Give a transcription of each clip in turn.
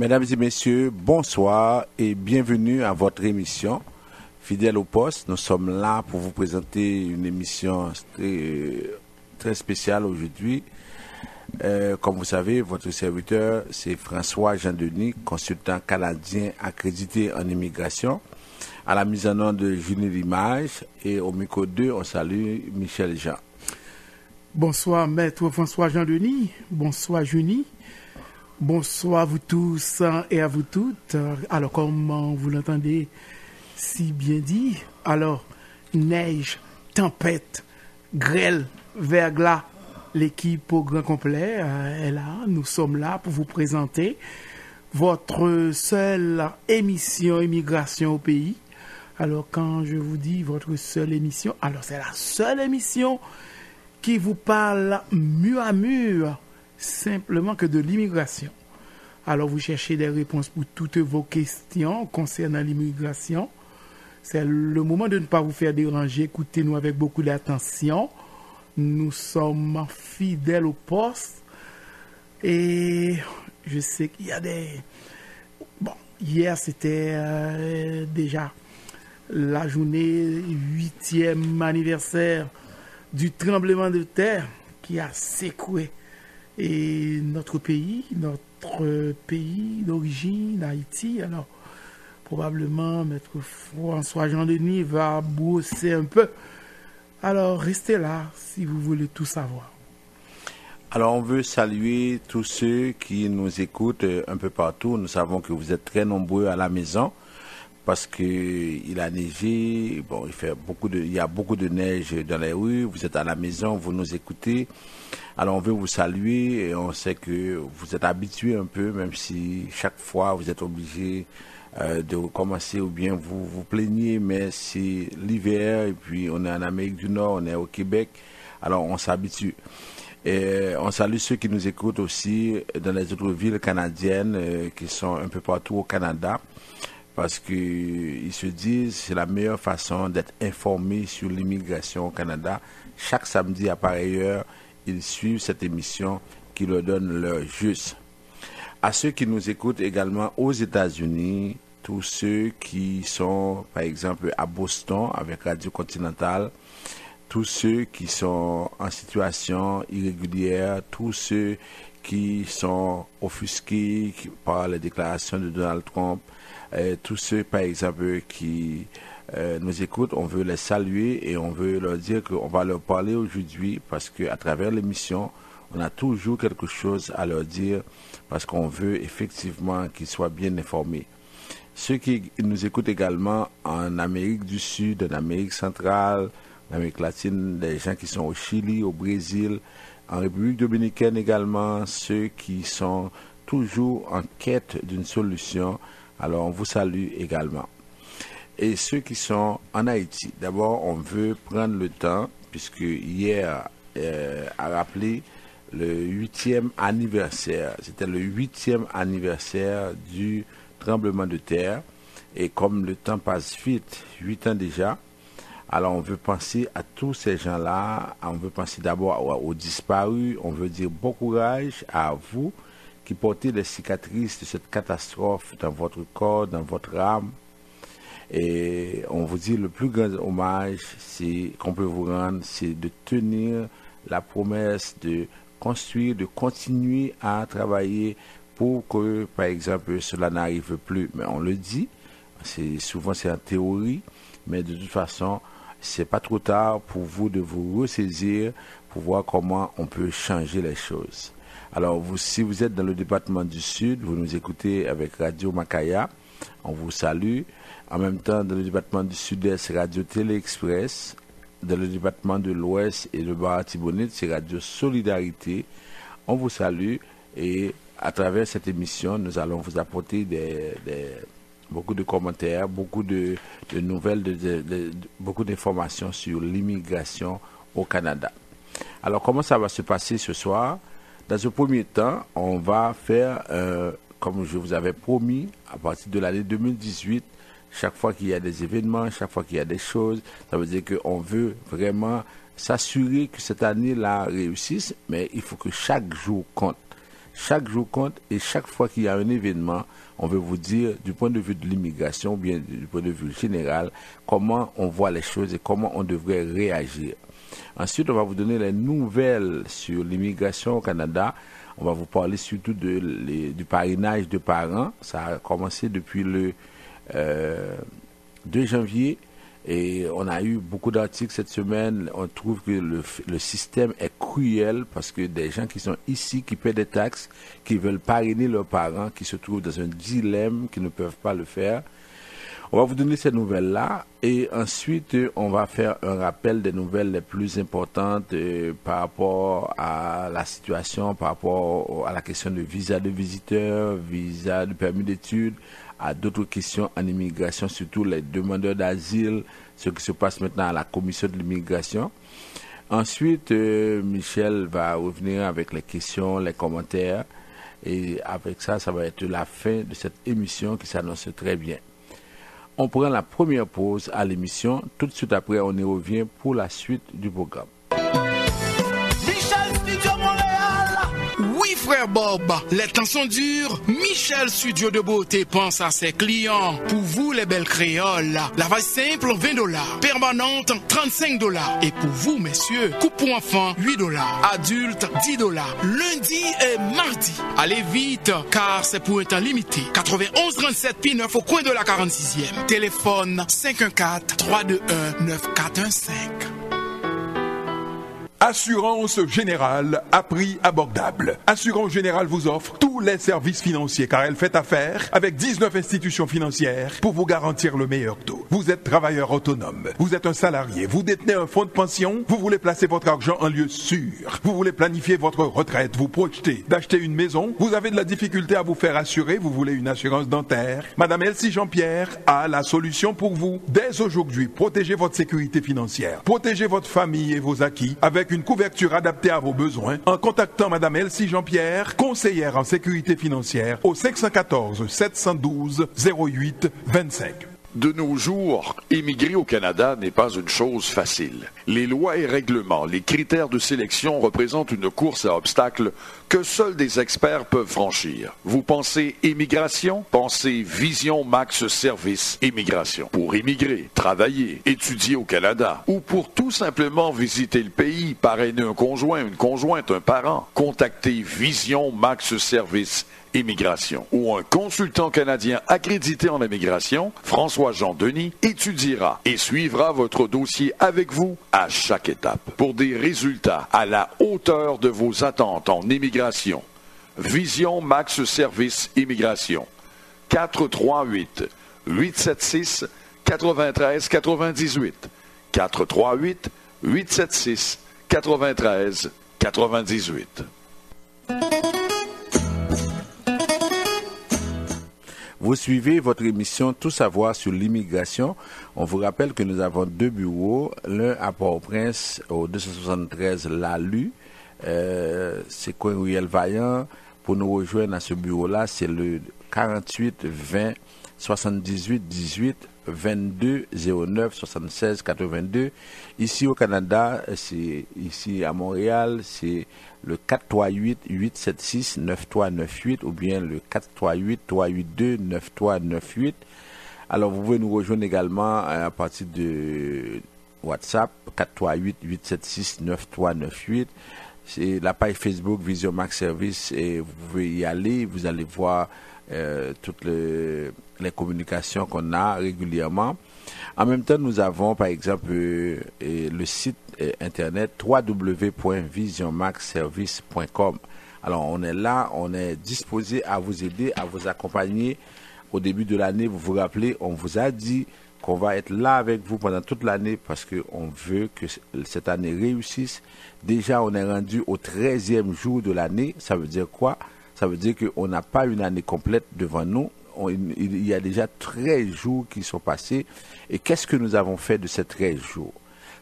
Mesdames et messieurs, bonsoir et bienvenue à votre émission Fidèle au poste. Nous sommes là pour vous présenter une émission très spéciale aujourd'hui. Comme vous savez, votre serviteur, c'est François Jean-Denis, consultant canadien accrédité en immigration. À la mise en onde de Junie Limage et au micro 2, on salue Michel Jean. Bonsoir, maître François Jean-Denis. Bonsoir, Junie. Bonsoir à vous tous et à vous toutes. Alors, comme vous l'entendez si bien dit, alors, neige, tempête, grêle, verglas, l'équipe au grand complet est là. Nous sommes là pour vous présenter votre seule émission immigration au pays. Alors, quand je vous dis votre seule émission, alors c'est la seule émission qui vous parle mur à mur simplement que de l'immigration. Alors, vous cherchez des réponses pour toutes vos questions concernant l'immigration. C'est le moment de ne pas vous faire déranger. Écoutez-nous avec beaucoup d'attention. Nous sommes fidèles au poste. Et je sais qu'il y a des... Bon, hier, c'était déjà la journée 8e anniversaire du tremblement de terre qui a secoué notre pays d'origine, Haïti. Alors, probablement, maître François Jean-Denis va brosser un peu. Alors, restez là si vous voulez tout savoir. Alors, on veut saluer tous ceux qui nous écoutent un peu partout. Nous savons que vous êtes très nombreux à la maison parce que il a neigé. Bon, il y a beaucoup de neige dans les rues. Vous êtes à la maison, vous nous écoutez. Alors, on veut vous saluer et on sait que vous êtes habitués un peu, même si chaque fois vous êtes obligés de recommencer ou bien vous vous plaignez, mais c'est l'hiver et puis on est en Amérique du Nord, on est au Québec, alors on s'habitue. Et on salue ceux qui nous écoutent aussi dans les autres villes canadiennes qui sont un peu partout au Canada, parce qu'ils se disent que c'est la meilleure façon d'être informé sur l'immigration au Canada. Chaque samedi à pareille heure, ils suivent cette émission qui leur donne leur juste. À ceux qui nous écoutent également aux États-Unis, tous ceux qui sont, par exemple, à Boston avec Radio Continental, tous ceux qui sont en situation irrégulière, tous ceux qui sont offusqués par les déclarations de Donald Trump, tous ceux, par exemple, qui nous écoutent, on veut les saluer et on veut leur dire qu'on va leur parler aujourd'hui parce qu'à travers l'émission, on a toujours quelque chose à leur dire parce qu'on veut effectivement qu'ils soient bien informés. Ceux qui nous écoutent également en Amérique du Sud, en Amérique centrale, en Amérique latine, les gens qui sont au Chili, au Brésil, en République dominicaine également, ceux qui sont toujours en quête d'une solution, alors on vous salue également. Et ceux qui sont en Haïti, d'abord on veut prendre le temps, puisque hier a rappelé le 8e anniversaire. C'était le 8e anniversaire du tremblement de terre. Et comme le temps passe vite, 8 ans déjà, alors on veut penser à tous ces gens-là. On veut penser d'abord aux disparus. On veut dire bon courage à vous qui portez les cicatrices de cette catastrophe dans votre corps, dans votre âme. Et on vous dit le plus grand hommage qu'on peut vous rendre, c'est de tenir la promesse de construire, de continuer à travailler pour que, par exemple, cela n'arrive plus. Mais on le dit, souvent c'est en théorie, mais de toute façon, c'est pas trop tard pour vous de vous ressaisir pour voir comment on peut changer les choses. Alors, si vous êtes dans le département du Sud, vous nous écoutez avec Radio Macaya, on vous salue. En même temps, dans le département du Sud-Est, Radio Télé-Express. Dans le département de l'Ouest et de Baratibonite, c'est Radio Solidarité. On vous salue et à travers cette émission, nous allons vous apporter beaucoup de commentaires, beaucoup de nouvelles, beaucoup d'informations sur l'immigration au Canada. Alors, comment ça va se passer ce soir? Dans un premier temps, on va faire, comme je vous avais promis, à partir de l'année 2018, chaque fois qu'il y a des événements, chaque fois qu'il y a des choses, ça veut dire qu'on veut vraiment s'assurer que cette année-là réussisse, mais il faut que chaque jour compte. Chaque jour compte et chaque fois qu'il y a un événement, on veut vous dire du point de vue de l'immigration, ou bien du point de vue général, comment on voit les choses et comment on devrait réagir. Ensuite, on va vous donner les nouvelles sur l'immigration au Canada. On va vous parler surtout du parrainage de parents. Ça a commencé depuis le 2 janvier. Et on a eu beaucoup d'articles cette semaine. On trouve que le système est cruel parce que des gens qui sont ici, qui paient des taxes, qui veulent parrainer leurs parents, qui se trouvent dans un dilemme, qui ne peuvent pas le faire. On va vous donner ces nouvelles-là et ensuite on va faire un rappel des nouvelles les plus importantes par rapport à la situation, par rapport à la question de visa de visiteur, visa de permis d'études, à d'autres questions en immigration, surtout les demandeurs d'asile, ce qui se passe maintenant à la commission de l'immigration. Ensuite, Michel va revenir avec les questions, les commentaires et avec ça, ça va être la fin de cette émission qui s'annonce très bien. On prend la première pause à l'émission. Tout de suite après, on y revient pour la suite du programme. Michel Studio Montréal. Oui, frère Bob, les temps sont durs. Michel Studio de Beauté pense à ses clients. Pour vous, les belles créoles, lavage simple, $20. Permanente, $35. Et pour vous, messieurs, coupe pour enfants, $8. Adultes, $10. Lundi et mardi. Allez vite, car c'est pour un temps limité. 91 37 P9 au coin de la 46e. Téléphone 514-321-9415. Assurance Générale à prix abordable. Assurance Générale vous offre tous les services financiers car elle fait affaire avec 19 institutions financières pour vous garantir le meilleur taux. Vous êtes travailleur autonome, vous êtes un salarié, vous détenez un fonds de pension, vous voulez placer votre argent en lieu sûr, vous voulez planifier votre retraite, vous projetez d'acheter une maison, vous avez de la difficulté à vous faire assurer, vous voulez une assurance dentaire. Madame Elsie Jean-Pierre a la solution pour vous. Dès aujourd'hui, protégez votre sécurité financière, protégez votre famille et vos acquis avec une couverture adaptée à vos besoins en contactant Madame Elsie Jean-Pierre, conseillère en sécurité financière au 514 712 08 25. De nos jours, émigrer au Canada n'est pas une chose facile. Les lois et règlements, les critères de sélection représentent une course à obstacles que seuls des experts peuvent franchir. Vous pensez immigration? Pensez Vision Max Service Immigration. Pour immigrer, travailler, étudier au Canada ou pour tout simplement visiter le pays, parrainer un conjoint, une conjointe, un parent, contactez Vision Max Service Immigration ou un consultant canadien accrédité en immigration, François-Jean Denis, étudiera et suivra votre dossier avec vous à chaque étape pour des résultats à la hauteur de vos attentes en immigration. Vision Max Service Immigration. 438-876-9398. 438-876-9398. Vous suivez votre émission Tout savoir sur l'immigration. On vous rappelle que nous avons 2 bureaux, l'un à Port-au-Prince au 273 Lalu, c'est coin Ruelle Vaillant. Pour nous rejoindre à ce bureau-là, c'est le 48 20 78 18 22 09 76 82. Ici au Canada, c'est ici à Montréal, c'est le 438-876-9398 ou bien le 438-382-9398. Alors vous pouvez nous rejoindre également à partir de WhatsApp 438-876-9398. C'est la page Facebook Vision Max Service et vous pouvez y aller, vous allez voir toutes les communications qu'on a régulièrement. En même temps, nous avons par exemple le site internet www.visionmaxservice.com. Alors on est là, on est disposé à vous aider, à vous accompagner au début de l'année. Vous vous rappelez, on vous a dit qu'on va être là avec vous pendant toute l'année parce qu'on veut que cette année réussisse. Déjà, on est rendu au 13e jour de l'année. Ça veut dire quoi? Ça veut dire qu'on n'a pas une année complète devant nous. Il y a déjà 13 jours qui sont passés. Et qu'est-ce que nous avons fait de ces 13 jours?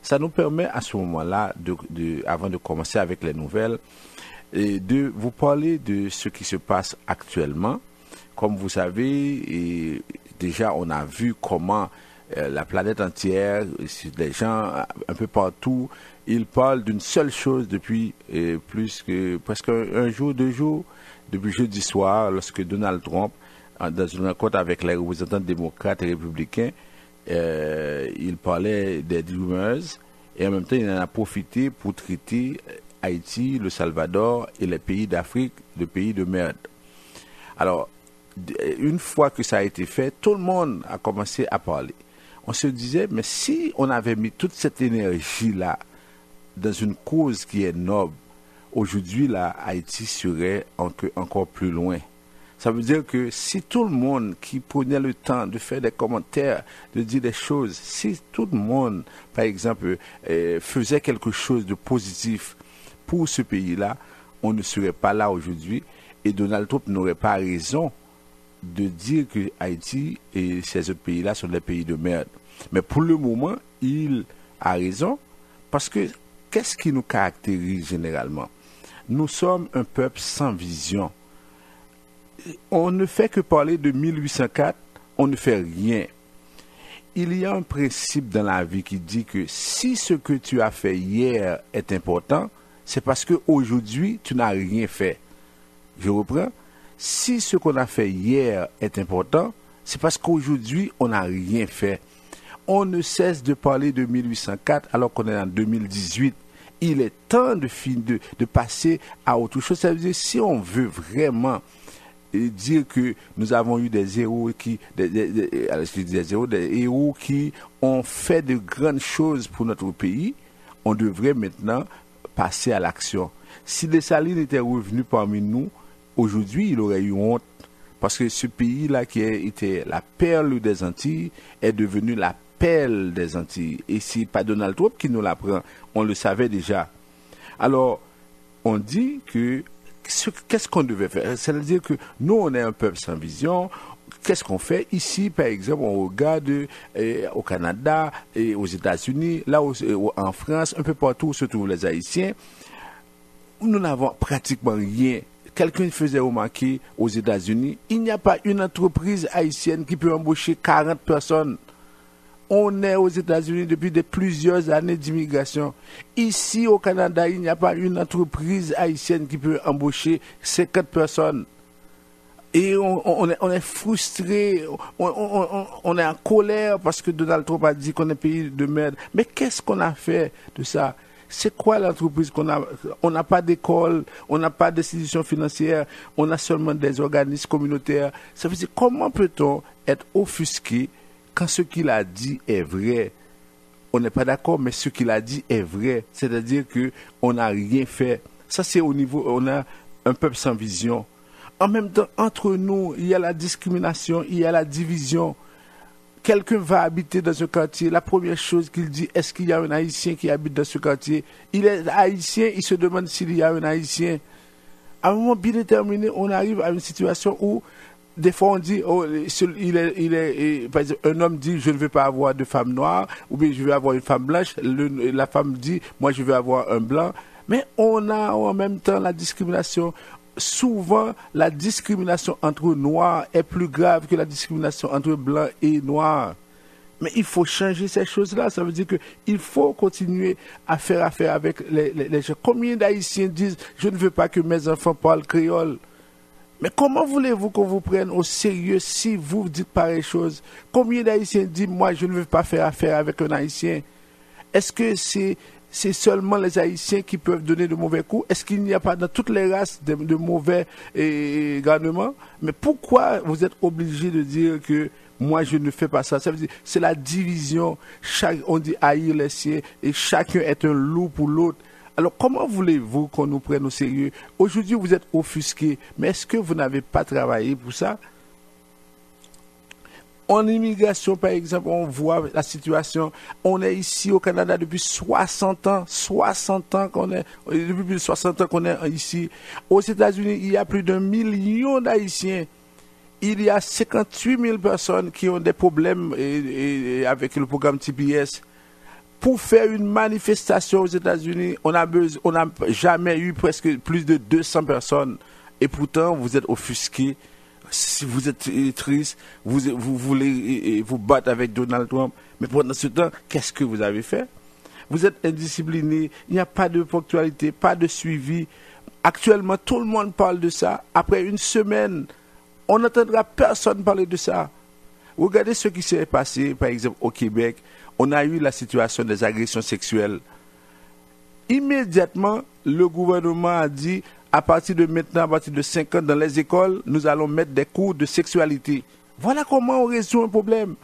Ça nous permet à ce moment-là, avant de commencer avec les nouvelles, de vous parler de ce qui se passe actuellement. Comme vous savez, déjà on a vu comment la planète entière, les gens un peu partout, il parle d'une seule chose depuis plus que presque un jour, 2 jours, depuis jeudi soir, lorsque Donald Trump, dans une rencontre avec les représentants démocrates et républicains, il parlait des Dreamers et en même temps il en a profité pour traiter Haïti, le Salvador et les pays d'Afrique de pays de merde. Alors, une fois que ça a été fait, tout le monde a commencé à parler. On se disait, mais si on avait mis toute cette énergie-là dans une cause qui est noble, aujourd'hui, là, Haïti serait encore plus loin. Ça veut dire que si tout le monde qui prenait le temps de faire des commentaires, de dire des choses, si tout le monde, par exemple, faisait quelque chose de positif pour ce pays-là, on ne serait pas là aujourd'hui et Donald Trump n'aurait pas raison de dire que Haïti et ces autres pays-là sont des pays de merde. Mais pour le moment, il a raison parce que qu'est-ce qui nous caractérise généralement? Nous sommes un peuple sans vision. On ne fait que parler de 1804, on ne fait rien. Il y a un principe dans la vie qui dit que si ce que tu as fait hier est important, c'est parce qu'aujourd'hui, tu n'as rien fait. Je reprends. Si ce qu'on a fait hier est important, c'est parce qu'aujourd'hui, on n'a rien fait. On ne cesse de parler de 1804 alors qu'on est en 2018. Il est temps de passer à autre chose. Ça veut dire, si on veut vraiment dire que nous avons eu des héros des héros qui ont fait de grandes choses pour notre pays, on devrait maintenant passer à l'action. Si Dessalines était revenu parmi nous, aujourd'hui, il aurait eu honte parce que ce pays-là qui était la perle des Antilles est devenu la perle des Antilles. Et c'est pas Donald Trump qui nous l'apprend, on le savait déjà. Alors, on dit que qu'est-ce qu'on devait faire? C'est-à-dire que nous, on est un peuple sans vision. Qu'est-ce qu'on fait? Ici, par exemple, on regarde au Canada et aux États-Unis, là en France, un peu partout où se trouvent les Haïtiens. Nous n'avons pratiquement rien. Quelqu'un faisait remarquer aux États-Unis, il n'y a pas une entreprise haïtienne qui peut embaucher 40 personnes. On est aux États-Unis depuis plusieurs années d'immigration. Ici, au Canada, il n'y a pas une entreprise haïtienne qui peut embaucher 50 personnes. Et on est frustré, on est en colère parce que Donald Trump a dit qu'on est un pays de merde. Mais qu'est-ce qu'on a fait de ça? C'est quoi l'entreprise qu'on a? On n'a pas d'école, on n'a pas d'institution financière, on a seulement des organismes communautaires. Ça veut dire, comment peut-on être offusqué quand ce qu'il a dit est vrai? On n'est pas d'accord, mais ce qu'il a dit est vrai. C'est-à-dire qu'on n'a rien fait. Ça, c'est au niveau, on a un peuple sans vision. En même temps, entre nous, il y a la discrimination, il y a la division. Quelqu'un va habiter dans un quartier, la première chose qu'il dit, est-ce qu'il y a un Haïtien qui habite dans ce quartier? Il est Haïtien, il se demande s'il y a un Haïtien. À un moment bien déterminé, on arrive à une situation où des fois on dit, oh, par exemple, un homme dit, je ne veux pas avoir de femme noire, ou bien je veux avoir une femme blanche. La femme dit, moi je veux avoir un blanc. Mais on a en même temps la discrimination. Souvent, la discrimination entre noirs est plus grave que la discrimination entre blancs et noirs. Mais il faut changer ces choses-là. Ça veut dire qu'il faut continuer à faire affaire avec les gens. Combien d'Haïtiens disent, je ne veux pas que mes enfants parlent créole? Mais comment voulez-vous qu'on vous prenne au sérieux si vous dites pareille chose? Combien d'Haïtiens disent, moi, je ne veux pas faire affaire avec un Haïtien? Est-ce que c'est seulement les Haïtiens qui peuvent donner de mauvais coups? Est-ce qu'il n'y a pas dans toutes les races de mauvais garnements? Mais pourquoi vous êtes obligé de dire que moi je ne fais pas ça? Ça veut dire c'est la division. On dit haïr les siens et chacun est un loup pour l'autre. Alors comment voulez-vous qu'on nous prenne au sérieux? Aujourd'hui vous êtes offusqués, mais est-ce que vous n'avez pas travaillé pour ça? En immigration, par exemple, on voit la situation. On est ici au Canada depuis 60 ans. 60 ans qu'on est, depuis plus de 60 ans qu'on est ici. Aux États-Unis, il y a plus d'1 million d'Haïtiens. Il y a 58 000 personnes qui ont des problèmes avec le programme TPS. Pour faire une manifestation aux États-Unis, on n'a jamais eu presque plus de 200 personnes. Et pourtant, vous êtes offusqués. Si vous êtes triste, vous voulez vous battre avec Donald Trump, mais pendant ce temps, qu'est-ce que vous avez fait? vous êtes indisciplinés, il n'y a pas de ponctualité, pas de suivi. Actuellement, tout le monde parle de ça. Après une semaine, on n'entendra personne parler de ça. Regardez ce qui s'est passé, par exemple, au Québec. On a eu la situation des agressions sexuelles. Immédiatement, le gouvernement a dit, à partir de maintenant, à partir de 5 ans, dans les écoles, nous allons mettre des cours de sexualité. Voilà comment on résout un problème.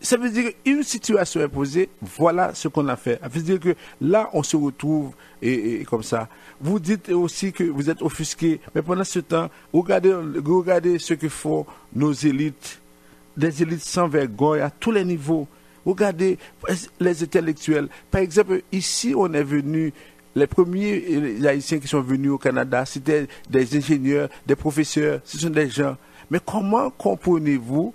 Ça veut dire qu'une situation est posée, voilà ce qu'on a fait. Ça veut dire que là, on se retrouve et comme ça. Vous dites aussi que vous êtes offusqué, mais pendant ce temps, regardez ce que font nos élites, des élites sans vergogne à tous les niveaux. Regardez les intellectuels. Par exemple, ici, on est venu, les premiers Haïtiens qui sont venus au Canada, c'était des ingénieurs, des professeurs, ce sont des gens. Mais comment comprenez-vous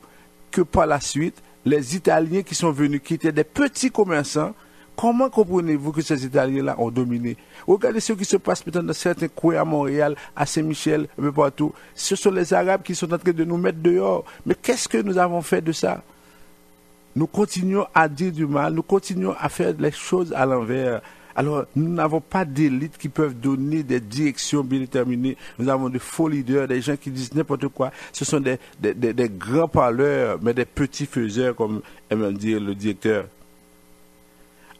que par la suite, les Italiens qui sont venus, qui étaient des petits commerçants, comment comprenez-vous que ces Italiens-là ont dominé? Regardez ce qui se passe maintenant dans certains coins à Montréal, à Saint-Michel, un peu partout. Ce sont les Arabes qui sont en train de nous mettre dehors. Mais qu'est-ce que nous avons fait de ça? Nous continuons à dire du mal, nous continuons à faire les choses à l'envers. Alors, nous n'avons pas d'élites qui peuvent donner des directions bien déterminées. Nous avons de faux leaders, des gens qui disent n'importe quoi. Ce sont des grands parleurs, mais des petits faiseurs, comme aime dire le directeur.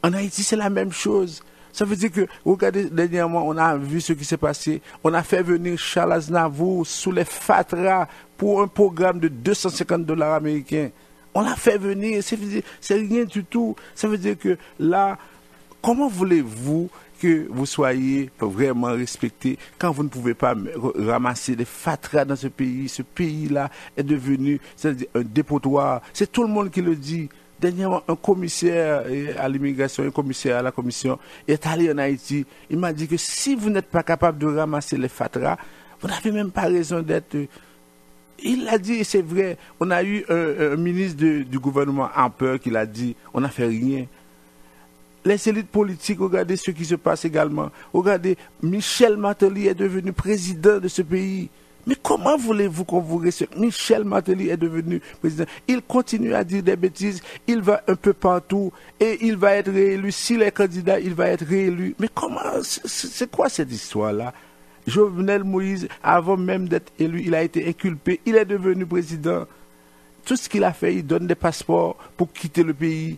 En Haïti, c'est la même chose. Ça veut dire que, regardez, dernièrement, on a vu ce qui s'est passé. On a fait venir Charles Aznavour sous les fatras pour un programme de $250 américains. On l'a fait venir, c'est rien du tout. Ça veut dire que là, comment voulez-vous que vous soyez vraiment respecté quand vous ne pouvez pas ramasser des fatras dans ce pays? Ce pays-là est devenu un dépotoir. C'est tout le monde qui le dit. Dernièrement, un commissaire à l'immigration, un commissaire à la commission est allé en Haïti. Il m'a dit que si vous n'êtes pas capable de ramasser les fatras, vous n'avez même pas raison d'être... Il l'a dit et c'est vrai. On a eu un ministre du gouvernement en peur qui l'a dit. On n'a fait rien. Les élites politiques, regardez ce qui se passe également. Regardez, Michel Martelly est devenu président de ce pays. Mais comment voulez-vous qu'on vous respecte? Michel Martelly est devenu président. Il continue à dire des bêtises. Il va un peu partout et il va être réélu. S'il est candidat, il va être réélu. Mais comment? C'est quoi cette histoire-là? Jovenel Moïse, avant même d'être élu, il a été inculpé. Il est devenu président. Tout ce qu'il a fait, il donne des passeports pour quitter le pays.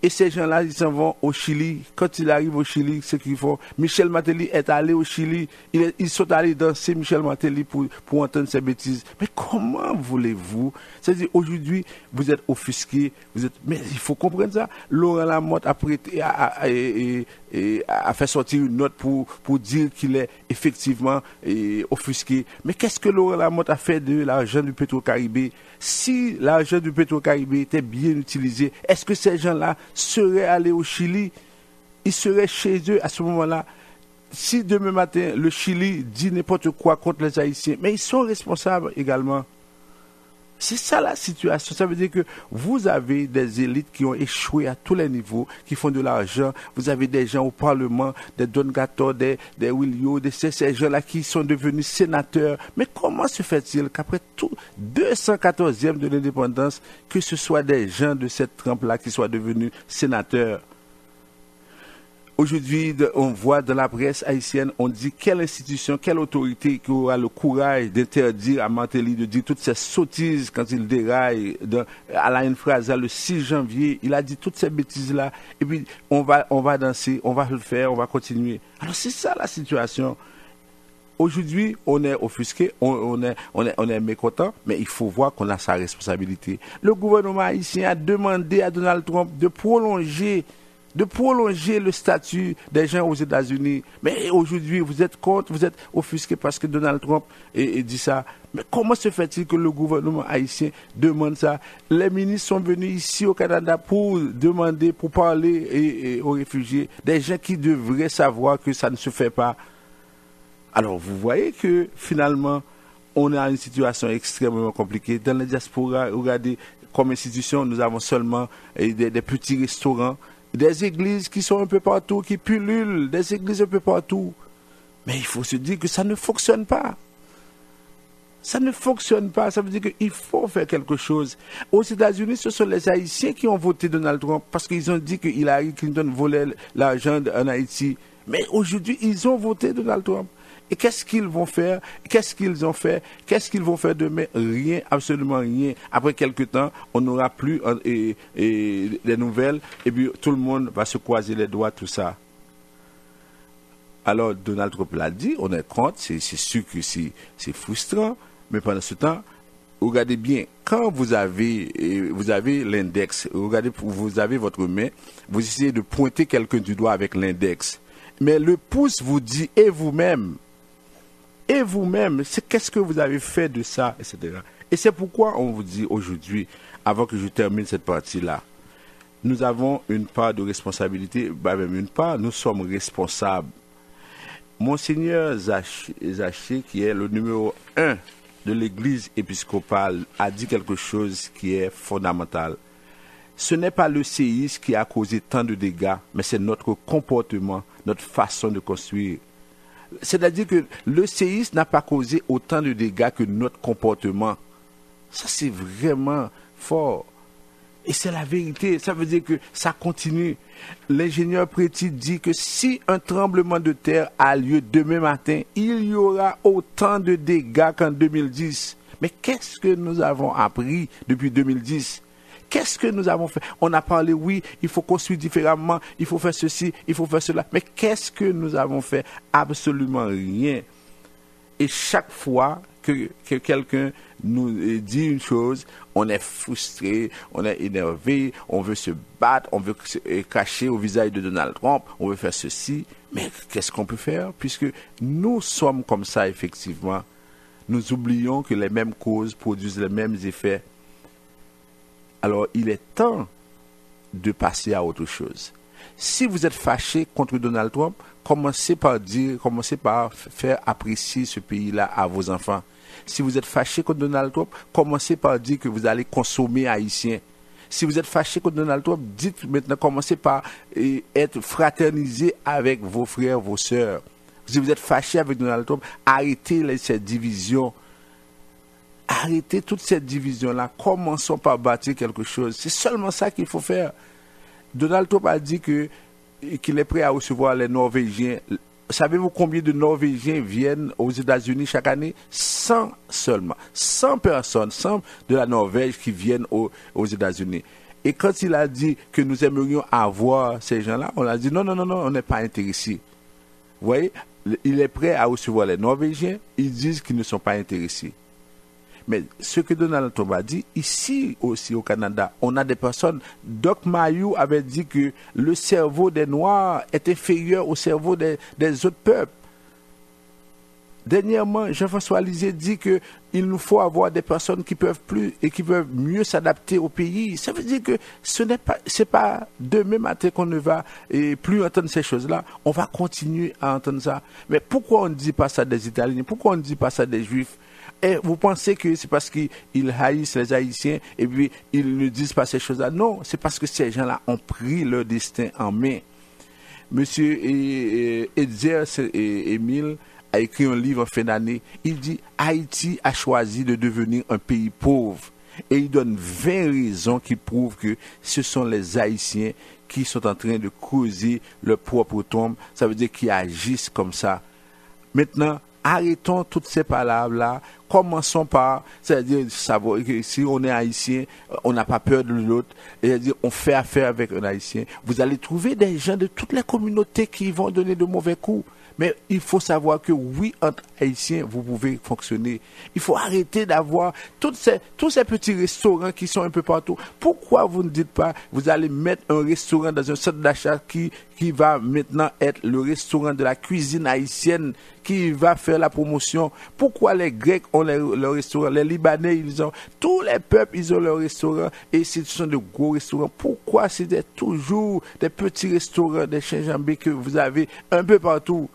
Et ces gens-là, ils s'en vont au Chili. Quand ils arrivent au Chili, ce qu'ils font, Michel Martelly est allé au Chili. Ils sont allés danser Michel Martelly pour entendre ces bêtises. Mais comment voulez-vous? C'est-à-dire, aujourd'hui, vous êtes offusqués. Mais il faut comprendre ça. Laurent Lamotte a fait sortir une note pour dire qu'il est effectivement offusqué. Mais qu'est-ce que Laurent Lamotte a fait de l'argent du Petro-Caribé? Si l'argent du Petro-Caribé était bien utilisé, est-ce que ces gens-là seraient allés au Chili? Ils seraient chez eux à ce moment-là. Si demain matin, le Chili dit n'importe quoi contre les Haïtiens, mais ils sont responsables également. C'est ça la situation. Ça veut dire que vous avez des élites qui ont échoué à tous les niveaux, qui font de l'argent. Vous avez des gens au Parlement, des Don Gator, des Willio, ces gens-là qui sont devenus sénateurs. Mais comment se fait-il qu'après tout 214e de l'indépendance, que ce soit des gens de cette trempe-là qui soient devenus sénateurs? Aujourd'hui, on voit dans la presse haïtienne, on dit quelle institution, quelle autorité qui aura le courage d'interdire à Martelly de dire toutes ces sottises quand il déraille à la Infrasa le 6 janvier. Il a dit toutes ces bêtises-là. Et puis, on va danser, on va le faire, on va continuer. Alors, c'est ça la situation. Aujourd'hui, on est offusqué, on est mécontent, mais il faut voir qu'on a sa responsabilité. Le gouvernement haïtien a demandé à Donald Trump de prolonger le statut des gens aux États-Unis. Mais aujourd'hui, vous êtes contre, vous êtes offusqué parce que Donald Trump dit ça. Mais comment se fait-il que le gouvernement haïtien demande ça? Les ministres sont venus ici au Canada pour demander, pour parler aux réfugiés, des gens qui devraient savoir que ça ne se fait pas. Alors, vous voyez que finalement, on a une situation extrêmement compliquée. Dans la diaspora, regardez, comme institution, nous avons seulement des petits restaurants, des églises qui sont un peu partout, qui pullulent, des églises un peu partout. Mais il faut se dire que ça ne fonctionne pas. Ça ne fonctionne pas. Ça veut dire qu'il faut faire quelque chose. Aux États-Unis, ce sont les Haïtiens qui ont voté Donald Trump parce qu'ils ont dit que Hillary Clinton volait l'argent en Haïti. Mais aujourd'hui, ils ont voté Donald Trump. Et qu'est-ce qu'ils vont faire? Qu'est-ce qu'ils ont fait? Qu'est-ce qu'ils vont faire demain? Rien, absolument rien. Après quelques temps, on n'aura plus des nouvelles et puis tout le monde va se croiser les doigts, tout ça. Alors, Donald Trump l'a dit, on est contre, c'est sûr que c'est frustrant, mais pendant ce temps, regardez bien, quand vous avez l'index, regardez, vous avez votre main, vous essayez de pointer quelqu'un du doigt avec l'index, mais le pouce vous dit, et vous-même, c'est qu'est-ce que vous avez fait de ça, etc. Et c'est pourquoi on vous dit aujourd'hui, avant que je termine cette partie-là, nous avons une part de responsabilité, même une part, nous sommes responsables. Monseigneur Zaché, qui est le numéro 1 de l'église épiscopale, a dit quelque chose qui est fondamental. Ce n'est pas le séisme qui a causé tant de dégâts, mais c'est notre comportement, notre façon de construire. C'est-à-dire que le séisme n'a pas causé autant de dégâts que notre comportement. Ça, c'est vraiment fort. Et c'est la vérité. Ça veut dire que ça continue. L'ingénieur Préti dit que si un tremblement de terre a lieu demain matin, il y aura autant de dégâts qu'en 2010. Mais qu'est-ce que nous avons appris depuis 2010? Qu'est-ce que nous avons fait? On a parlé, oui, il faut construire différemment, il faut faire ceci, il faut faire cela. Mais qu'est-ce que nous avons fait? Absolument rien. Et chaque fois que quelqu'un nous dit une chose, on est frustré, on est énervé, on veut se battre, on veut se cacher au visage de Donald Trump, on veut faire ceci. Mais qu'est-ce qu'on peut faire? Puisque nous sommes comme ça, effectivement. Nous oublions que les mêmes causes produisent les mêmes effets. Alors, il est temps de passer à autre chose. Si vous êtes fâché contre Donald Trump, commencez par faire apprécier ce pays-là à vos enfants. Si vous êtes fâché contre Donald Trump, commencez par dire que vous allez consommer haïtien. Si vous êtes fâché contre Donald Trump, dites maintenant, commencez par être fraternisé avec vos frères, vos sœurs. Si vous êtes fâché avec Donald Trump, arrêtez cette division. Arrêtez toute cette division-là. Commençons par bâtir quelque chose. C'est seulement ça qu'il faut faire. Donald Trump a dit qu'il est prêt à recevoir les Norvégiens. Savez-vous combien de Norvégiens viennent aux États-Unis chaque année? 100 seulement. 100 personnes, 100 de la Norvège qui viennent aux États-Unis. Et quand il a dit que nous aimerions avoir ces gens-là, on a dit non, on n'est pas intéressé. Vous voyez, il est prêt à recevoir les Norvégiens. Ils disent qu'ils ne sont pas intéressés. Mais ce que Donald Trump a dit, ici aussi au Canada, on a des personnes, Doc Mayou avait dit que le cerveau des Noirs est inférieur au cerveau des autres peuples. Dernièrement, Jean-François Lisée dit qu'il nous faut avoir des personnes qui peuvent mieux s'adapter au pays. Ça veut dire que c'est pas demain matin qu'on ne va plus entendre ces choses-là. On va continuer à entendre ça. Mais pourquoi on ne dit pas ça des Italiens? Pourquoi on ne dit pas ça des Juifs? Et vous pensez que c'est parce qu'ils haïssent les Haïtiens et puis ils ne disent pas ces choses-là? Non, c'est parce que ces gens-là ont pris leur destin en main. Monsieur Edzer Émile a écrit un livre en fin d'année. Il dit Haïti a choisi de devenir un pays pauvre. Et il donne 20 raisons qui prouvent que ce sont les Haïtiens qui sont en train de causer leur propre tombe. Ça veut dire qu'ils agissent comme ça. Maintenant, arrêtons toutes ces paroles-là. Commençons par, c'est-à-dire savoir que si on est haïtien, on n'a pas peur de l'autre. C'est-à-dire on fait affaire avec un haïtien. Vous allez trouver des gens de toutes les communautés qui vont donner de mauvais coups. Mais il faut savoir que oui, entre haïtiens, vous pouvez fonctionner. Il faut arrêter d'avoir tous ces petits restaurants qui sont un peu partout. Pourquoi vous ne dites pas, vous allez mettre un restaurant dans un centre d'achat qui va maintenant être le restaurant de la cuisine haïtienne, qui va faire la promotion? Pourquoi les Grecs ont leur restaurant, les Libanais, ils ont, tous les peuples, ils ont leur restaurant, et ce sont de gros restaurants. Pourquoi c'est toujours des petits restaurants, des chinjambés que vous avez un peu partout?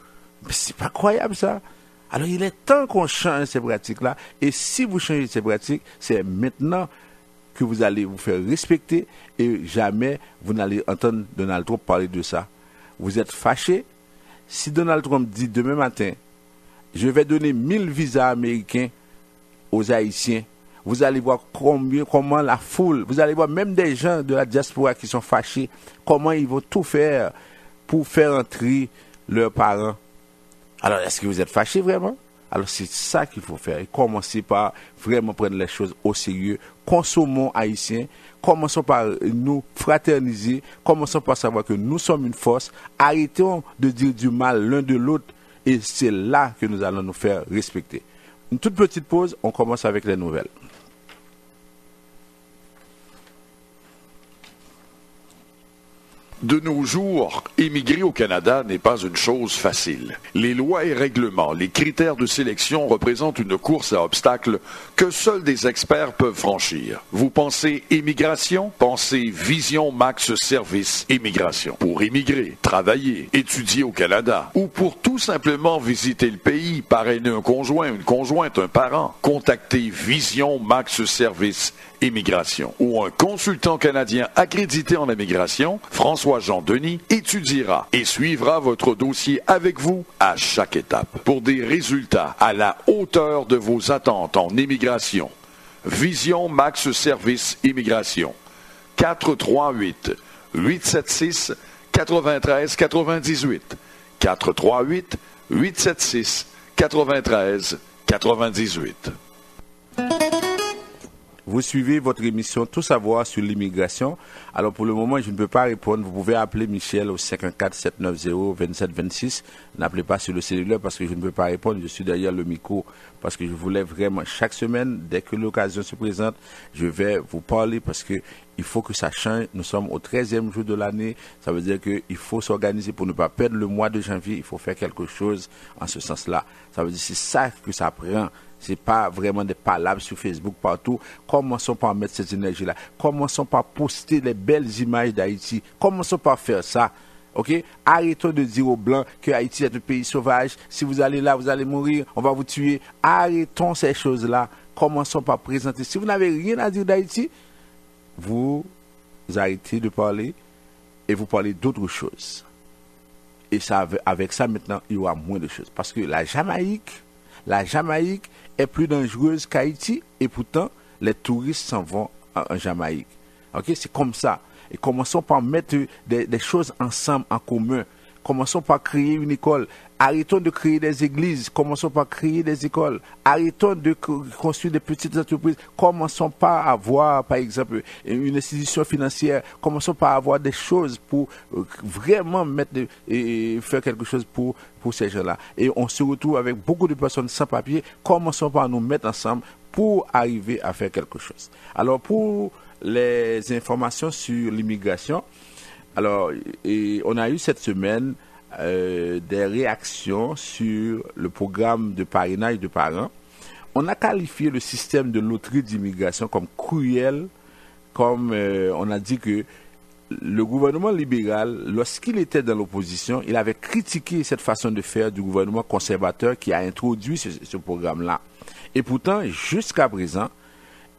C'est pas croyable ça. Alors il est temps qu'on change ces pratiques-là. Et si vous changez ces pratiques, c'est maintenant que vous allez vous faire respecter et jamais vous n'allez entendre Donald Trump parler de ça. Vous êtes fâché. Si Donald Trump dit demain matin, je vais donner 1000 visas américains aux Haïtiens. Vous allez voir comment la foule, vous allez voir même des gens de la diaspora qui sont fâchés, comment ils vont tout faire pour faire entrer leurs parents. Alors, est-ce que vous êtes fâchés vraiment? Alors, c'est ça qu'il faut faire. Et commencez par vraiment prendre les choses au sérieux. Consommons haïtiens. Commençons par nous fraterniser. Commençons par savoir que nous sommes une force. Arrêtons de dire du mal l'un de l'autre. Et c'est là que nous allons nous faire respecter. Une toute petite pause. On commence avec les nouvelles. De nos jours, émigrer au Canada n'est pas une chose facile. Les lois et règlements, les critères de sélection représentent une course à obstacles que seuls des experts peuvent franchir. Vous pensez immigration? Pensez Vision Max Service Immigration. Pour immigrer, travailler, étudier au Canada ou pour tout simplement visiter le pays, parrainer un conjoint, une conjointe, un parent, contactez Vision Max Service Immigration ou un consultant canadien accrédité en immigration, François-Jean Denis, étudiera et suivra votre dossier avec vous à chaque étape pour des résultats à la hauteur de vos attentes en immigration. Vision Max Service Immigration. 438-876-9398. 438-876-9398. Vous suivez votre émission Tout savoir sur l'immigration. Alors pour le moment, je ne peux pas répondre. Vous pouvez appeler Michel au 514-790-2726. N'appelez pas sur le cellulaire parce que je ne peux pas répondre. Je suis derrière le micro parce que je voulais vraiment chaque semaine, dès que l'occasion se présente, je vais vous parler parce que il faut que ça change. Nous sommes au 13e jour de l'année. Ça veut dire qu'il faut s'organiser pour ne pas perdre le mois de janvier. Il faut faire quelque chose en ce sens-là. Ça veut dire que c'est ça que ça prend. C'est pas vraiment des palabres sur Facebook partout. Commençons par mettre cette énergie-là. Commençons par poster les belles images d'Haïti. Commençons par faire ça. Ok? Arrêtons de dire aux Blancs que Haïti est un pays sauvage. Si vous allez là, vous allez mourir. On va vous tuer. Arrêtons ces choses-là. Commençons par présenter. Si vous n'avez rien à dire d'Haïti, vous arrêtez de parler et vous parlez d'autres choses. Et ça, avec ça, maintenant, il y aura moins de choses. Parce que la Jamaïque est plus dangereuse qu'Haïti et pourtant les touristes s'en vont en Jamaïque. Ok, c'est comme ça. Et commençons par mettre des choses ensemble, en commun. Commençons par créer une école. Arrêtons de créer des églises. Commençons par créer des écoles. Arrêtons de construire des petites entreprises. Commençons par avoir, par exemple, une institution financière. Commençons par avoir des choses pour vraiment faire quelque chose pour ces gens-là. Et on se retrouve avec beaucoup de personnes sans papier. Commençons par nous mettre ensemble pour arriver à faire quelque chose. Alors, pour les informations sur l'immigration, alors, on a eu cette semaine des réactions sur le programme de parrainage de parents. On a qualifié le système de loterie d'immigration comme cruel, comme on a dit que le gouvernement libéral, lorsqu'il était dans l'opposition, il avait critiqué cette façon de faire du gouvernement conservateur qui a introduit ce programme-là. Et pourtant, jusqu'à présent,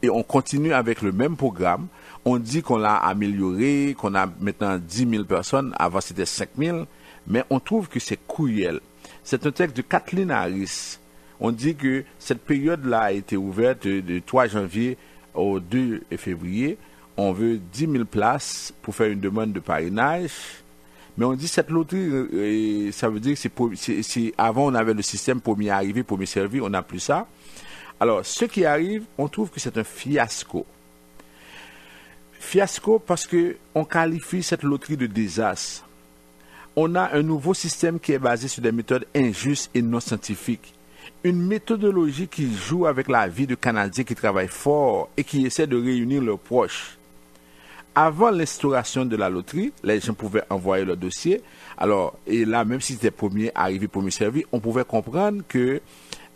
et on continue avec le même programme. On dit qu'on l'a amélioré, qu'on a maintenant 10 000 personnes. Avant, c'était 5 000. Mais on trouve que c'est cruel. C'est un texte de Kathleen Harris. On dit que cette période-là a été ouverte de 3 janvier au 2 février. On veut 10 000 places pour faire une demande de parrainage. Mais on dit cette loterie, ça veut dire que c'est avant, on avait le système premier arrivé, premier servi. On n'a plus ça. Alors, ce qui arrive, on trouve que c'est un fiasco. Fiasco parce qu'on qualifie cette loterie de désastre. On a un nouveau système qui est basé sur des méthodes injustes et non scientifiques. Une méthodologie qui joue avec la vie de Canadiens qui travaillent fort et qui essaient de réunir leurs proches. Avant l'instauration de la loterie, les gens pouvaient envoyer leur dossier. Alors, et là, même si c'était premier arrivé, premier servi, on pouvait comprendre que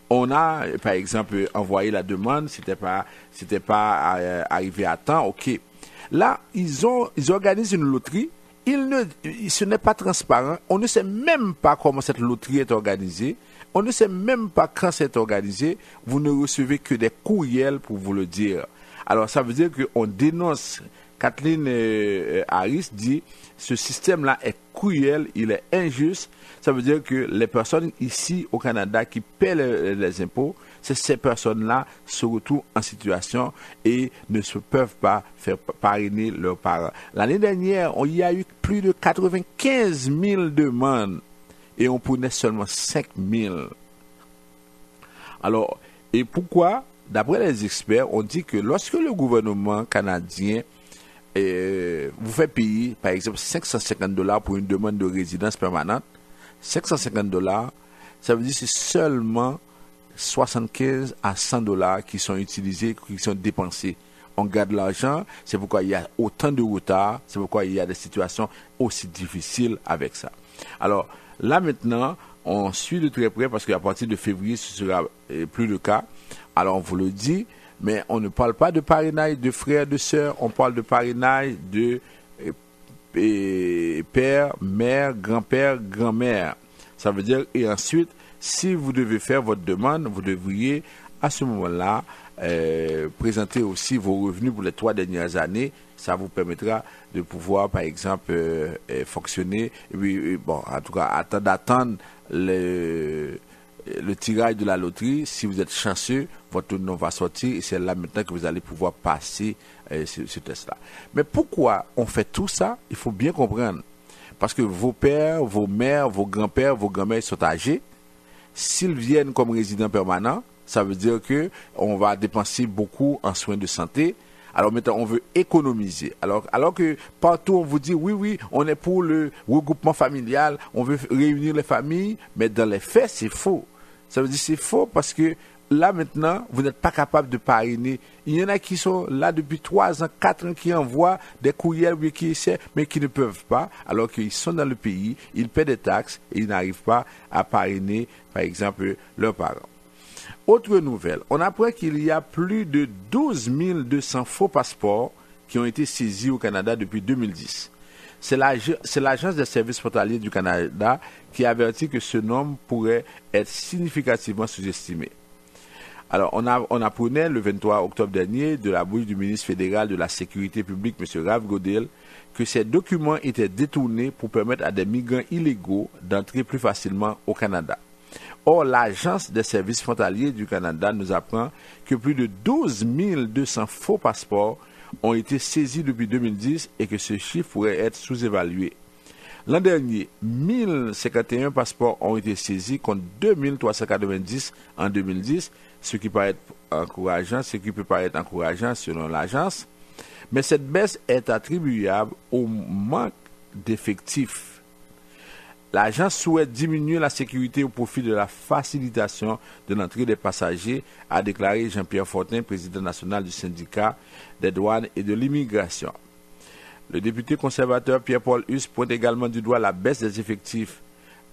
on a, par exemple, envoyé la demande, c'était pas arrivé à temps, ok. Là, ils organisent une loterie, ce n'est pas transparent, on ne sait même pas comment cette loterie est organisée, on ne sait même pas quand c'est organisé, vous ne recevez que des courriels pour vous le dire. Alors, ça veut dire qu'on dénonce, Kathleen Harris dit, ce système-là est cruel, il est injuste. Ça veut dire que les personnes ici au Canada qui paient les impôts, c'est ces personnes-là se retrouvent en situation et ne se peuvent pas faire parrainer leurs parents. L'année dernière, il y a eu plus de 95 000 demandes et on prenait seulement 5 000. Alors, et pourquoi? D'après les experts, on dit que lorsque le gouvernement canadien vous fait payer, par exemple, $550 pour une demande de résidence permanente, $550, ça veut dire que c'est seulement 75 à $100 qui sont utilisés, qui sont dépensés. On garde l'argent, c'est pourquoi il y a autant de retard, c'est pourquoi il y a des situations aussi difficiles avec ça. Alors, là maintenant, on suit de très près parce qu'à partir de février, ce sera plus le cas. Alors, on vous le dit, mais on ne parle pas de parrainage de frères, de sœurs, on parle de parrainage de père, mère, grand-père, grand-mère. Ça veut dire, et ensuite, si vous devez faire votre demande, vous devriez à ce moment-là présenter aussi vos revenus pour les 3 dernières années. Ça vous permettra de pouvoir, par exemple, fonctionner. Et puis, bon, en tout cas, d'attendre le tirage de la loterie. Si vous êtes chanceux, votre nom va sortir et c'est là maintenant que vous allez pouvoir passer ce test-là. Mais pourquoi on fait tout ça? Il faut bien comprendre. Parce que vos pères, vos mères, vos grands-pères, vos grand-mères sont âgés. S'ils viennent comme résidents permanents, ça veut dire que on va dépenser beaucoup en soins de santé. Alors maintenant, on veut économiser. Alors que partout, on vous dit, oui, on est pour le regroupement familial, on veut réunir les familles, mais dans les faits, c'est faux. Ça veut dire que c'est faux parce que là, maintenant, vous n'êtes pas capable de parrainer. Il y en a qui sont là depuis 3 ans, 4 ans, qui envoient des courriels, mais qui ne peuvent pas, alors qu'ils sont dans le pays, ils paient des taxes et ils n'arrivent pas à parrainer, par exemple, leurs parents. Autre nouvelle, on apprend qu'il y a plus de 12 200 faux passeports qui ont été saisis au Canada depuis 2010. C'est l'Agence des services frontaliers du Canada qui avertit que ce nombre pourrait être significativement sous-estimé. Alors, on apprenait le 23 octobre dernier de la bouche du ministre fédéral de la Sécurité publique, M. Ralph Goodale, que ces documents étaient détournés pour permettre à des migrants illégaux d'entrer plus facilement au Canada. Or, l'Agence des services frontaliers du Canada nous apprend que plus de 12 200 faux passeports ont été saisis depuis 2010 et que ce chiffre pourrait être sous-évalué. L'an dernier, 1051 passeports ont été saisis contre 2390 en 2010, ce qui peut paraître encourageant selon l'agence. Mais cette baisse est attribuable au manque d'effectifs. L'agence souhaite diminuer la sécurité au profit de la facilitation de l'entrée des passagers, a déclaré Jean-Pierre Fortin, président national du syndicat des douanes et de l'immigration. Le député conservateur Pierre-Paul Hus pointe également du doigt la baisse des effectifs.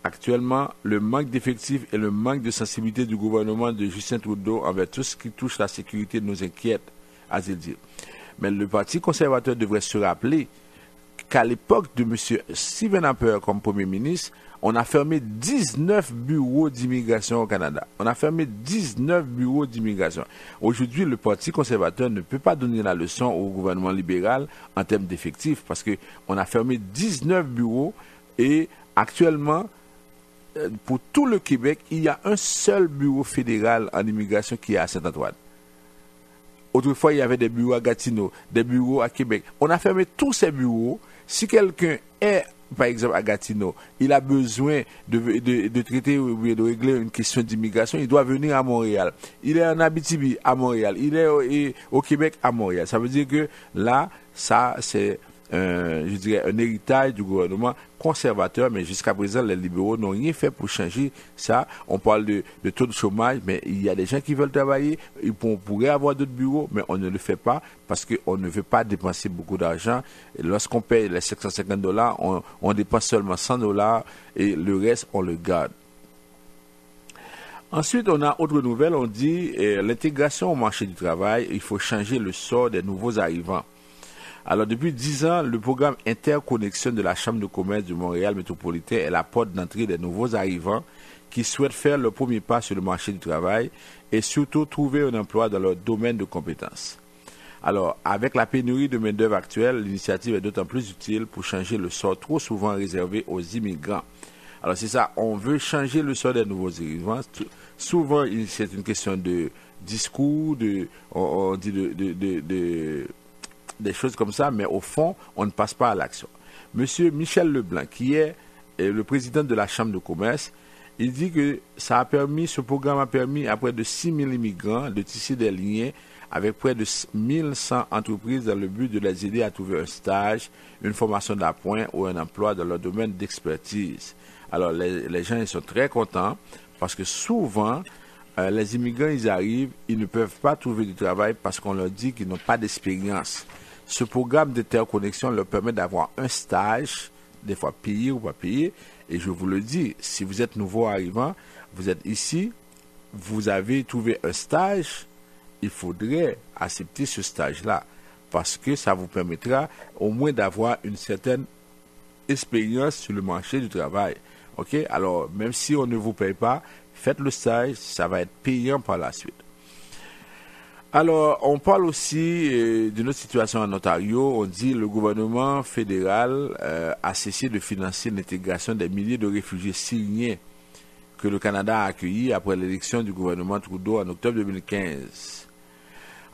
Actuellement, le manque d'effectifs et le manque de sensibilité du gouvernement de Justin Trudeau envers tout ce qui touche la sécurité nous inquiète, a-t-il dit. Mais le Parti conservateur devrait se rappeler qu'à l'époque de M. Stephen Harper comme Premier ministre, on a fermé 19 bureaux d'immigration au Canada. On a fermé 19 bureaux d'immigration. Aujourd'hui, le Parti conservateur ne peut pas donner la leçon au gouvernement libéral en termes d'effectifs parce qu'on a fermé 19 bureaux et actuellement, pour tout le Québec, il y a un seul bureau fédéral en immigration qui est à Saint-Antoine. Autrefois, il y avait des bureaux à Gatineau, des bureaux à Québec. On a fermé tous ces bureaux. Si quelqu'un est, par exemple, à Gatineau, il a besoin de traiter ou de régler une question d'immigration, il doit venir à Montréal. Il est en Abitibi à Montréal. Il est au Québec à Montréal. Ça veut dire que là, ça, c'est je dirais, un héritage du gouvernement conservateur, mais jusqu'à présent, les libéraux n'ont rien fait pour changer ça. On parle de taux de chômage, mais il y a des gens qui veulent travailler, on pourrait avoir d'autres bureaux, mais on ne le fait pas parce qu'on ne veut pas dépenser beaucoup d'argent. Et lorsqu'on paye les $750, on dépense seulement $100 et le reste, on le garde. Ensuite, on a autre nouvelle, on dit l'intégration au marché du travail, il faut changer le sort des nouveaux arrivants. Alors, depuis 10 ans, le programme Interconnexion de la Chambre de commerce de Montréal métropolitain est la porte d'entrée des nouveaux arrivants qui souhaitent faire le premier pas sur le marché du travail et surtout trouver un emploi dans leur domaine de compétences. Alors, avec la pénurie de main-d'œuvre actuelle, l'initiative est d'autant plus utile pour changer le sort trop souvent réservé aux immigrants. Alors, c'est ça, on veut changer le sort des nouveaux arrivants. Souvent, c'est une question de discours, on dit des choses comme ça, mais au fond, on ne passe pas à l'action. Monsieur Michel Leblanc, qui est le président de la Chambre de commerce, il dit que ce programme a permis à près de 6 000 immigrants de tisser des liens avec près de 1100 entreprises dans le but de les aider à trouver un stage, une formation d'appoint ou un emploi dans leur domaine d'expertise. Alors, les gens ils sont très contents parce que souvent, les immigrants, ils arrivent, ils ne peuvent pas trouver du travail parce qu'on leur dit qu'ils n'ont pas d'expérience. Ce programme d'interconnexion leur permet d'avoir un stage, des fois payé ou pas payé. Et je vous le dis, si vous êtes nouveau arrivant, vous êtes ici, vous avez trouvé un stage, il faudrait accepter ce stage-là parce que ça vous permettra au moins d'avoir une certaine expérience sur le marché du travail. Ok? Alors, même si on ne vous paye pas, faites le stage, ça va être payant par la suite. Alors, on parle aussi d'une autre situation en Ontario. On dit que le gouvernement fédéral a cessé de financer l'intégration des milliers de réfugiés syriens que le Canada a accueillis après l'élection du gouvernement Trudeau en octobre 2015.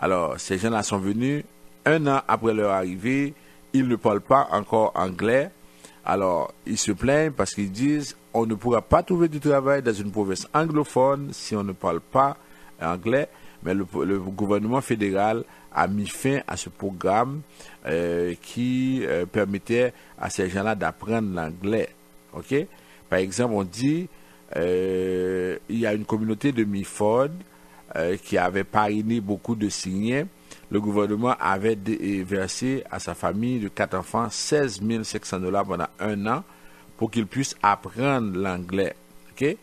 Alors, ces gens-là sont venus 1 an après leur arrivée. Ils ne parlent pas encore anglais. Alors, ils se plaignent parce qu'ils disent on ne pourra pas trouver du travail dans une province anglophone si on ne parle pas anglais. Mais le gouvernement fédéral a mis fin à ce programme qui permettait à ces gens-là d'apprendre l'anglais. Ok? Par exemple, on dit il y a une communauté de Milford qui avait parrainé beaucoup de Syriens. Le gouvernement avait versé à sa famille de 4 enfants 16 500 $ pendant 1 an pour qu'ils puissent apprendre l'anglais. Ok?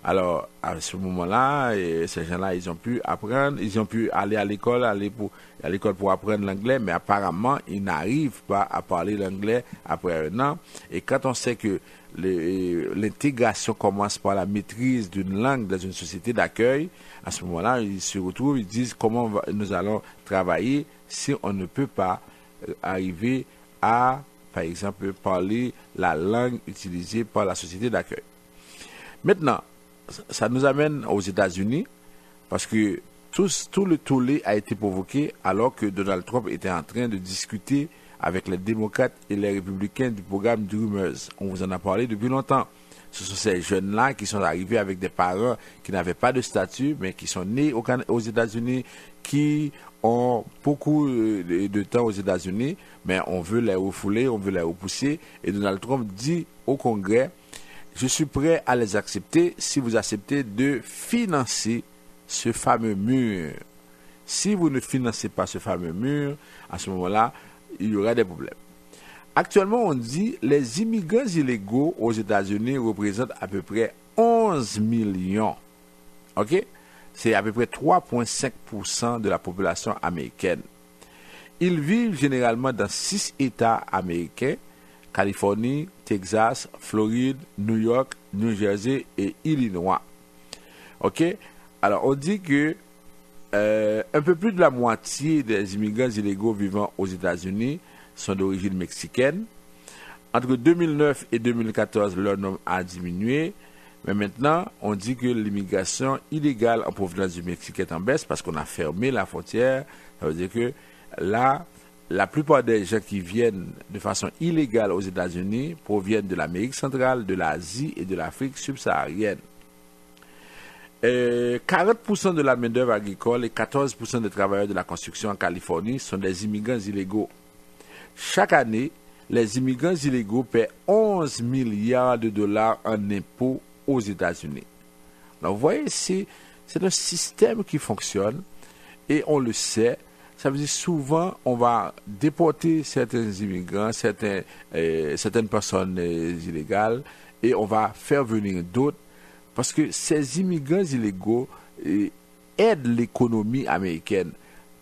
Alors, à ce moment-là, ces gens-là, ils ont pu apprendre, ils ont pu aller à l'école, pour apprendre l'anglais, mais apparemment, ils n'arrivent pas à parler l'anglais après 1 an. Et quand on sait que l'intégration commence par la maîtrise d'une langue dans une société d'accueil, à ce moment-là, ils se retrouvent, ils disent comment nous allons travailler si on ne peut pas arriver à, par exemple, parler la langue utilisée par la société d'accueil. Maintenant, ça nous amène aux États-Unis parce que tout le tollé a été provoqué alors que Donald Trump était en train de discuter avec les démocrates et les républicains du programme Dreamers. On vous en a parlé depuis longtemps. Ce sont ces jeunes-là qui sont arrivés avec des parents qui n'avaient pas de statut, mais qui sont nés aux États-Unis, qui ont beaucoup de temps aux États-Unis, mais on veut les refouler, on veut les repousser. Et Donald Trump dit au Congrès, je suis prêt à les accepter si vous acceptez de financer ce fameux mur. Si vous ne financez pas ce fameux mur, à ce moment-là, il y aura des problèmes. Actuellement, on dit que les immigrants illégaux aux États-Unis représentent à peu près 11 millions. OK? C'est à peu près 3,5% de la population américaine. Ils vivent généralement dans 6 États américains, Californie, Texas, Floride, New York, New Jersey et Illinois. OK? Alors, on dit que un peu plus de la moitié des immigrants illégaux vivant aux États-Unis sont d'origine mexicaine. Entre 2009 et 2014, leur nombre a diminué. Mais maintenant, on dit que l'immigration illégale en provenance du Mexique est en baisse parce qu'on a fermé la frontière. Ça veut dire que là, la plupart des gens qui viennent de façon illégale aux États-Unis proviennent de l'Amérique centrale, de l'Asie et de l'Afrique subsaharienne. 40% de la main-d'œuvre agricole et 14% des travailleurs de la construction en Californie sont des immigrants illégaux. Chaque année, les immigrants illégaux paient 11 milliards de dollars en impôts aux États-Unis. Donc, vous voyez, c'est un système qui fonctionne et on le sait. Ça veut dire souvent, on va déporter certains immigrants, certaines personnes illégales et on va faire venir d'autres parce que ces immigrants illégaux aident l'économie américaine.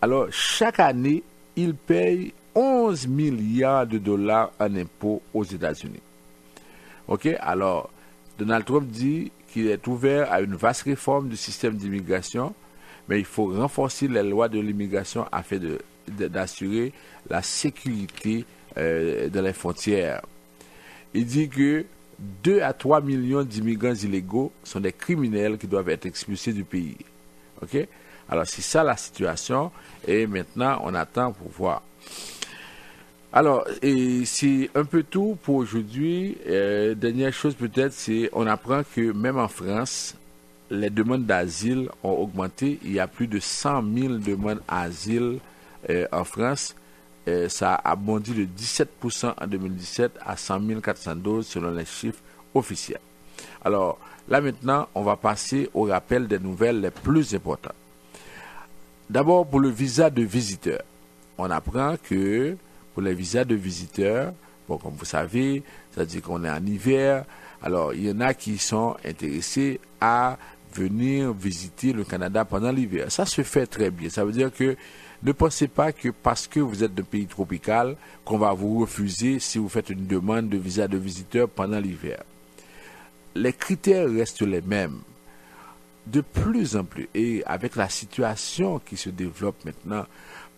Alors, chaque année, ils payent 11 milliards de dollars en impôts aux États-Unis. OK? Alors, Donald Trump dit qu'il est ouvert à une vaste réforme du système d'immigration, mais il faut renforcer les lois de l'immigration afin d'assurer la sécurité dans les frontières. Il dit que 2 à 3 millions d'immigrants illégaux sont des criminels qui doivent être expulsés du pays. OK? Alors, c'est ça la situation. Et maintenant, on attend pour voir. Alors, et c'est un peu tout pour aujourd'hui. Dernière chose peut-être, c'est on apprend que même en France, les demandes d'asile ont augmenté. Il y a plus de 100 000 demandes d'asile en France. Ça a bondi de 17% en 2017 à 100 412 selon les chiffres officiels. Alors, là maintenant, on va passer au rappel des nouvelles les plus importantes. D'abord, pour le visa de visiteur. On apprend que pour les visas de visiteurs, bon, comme vous savez, ça dit qu'on est en hiver. Alors, il y en a qui sont intéressés à venir visiter le Canada pendant l'hiver. Ça se fait très bien. Ça veut dire que ne pensez pas que parce que vous êtes d'un pays tropical, qu'on va vous refuser si vous faites une demande de visa de visiteur pendant l'hiver. Les critères restent les mêmes. De plus en plus, et avec la situation qui se développe maintenant,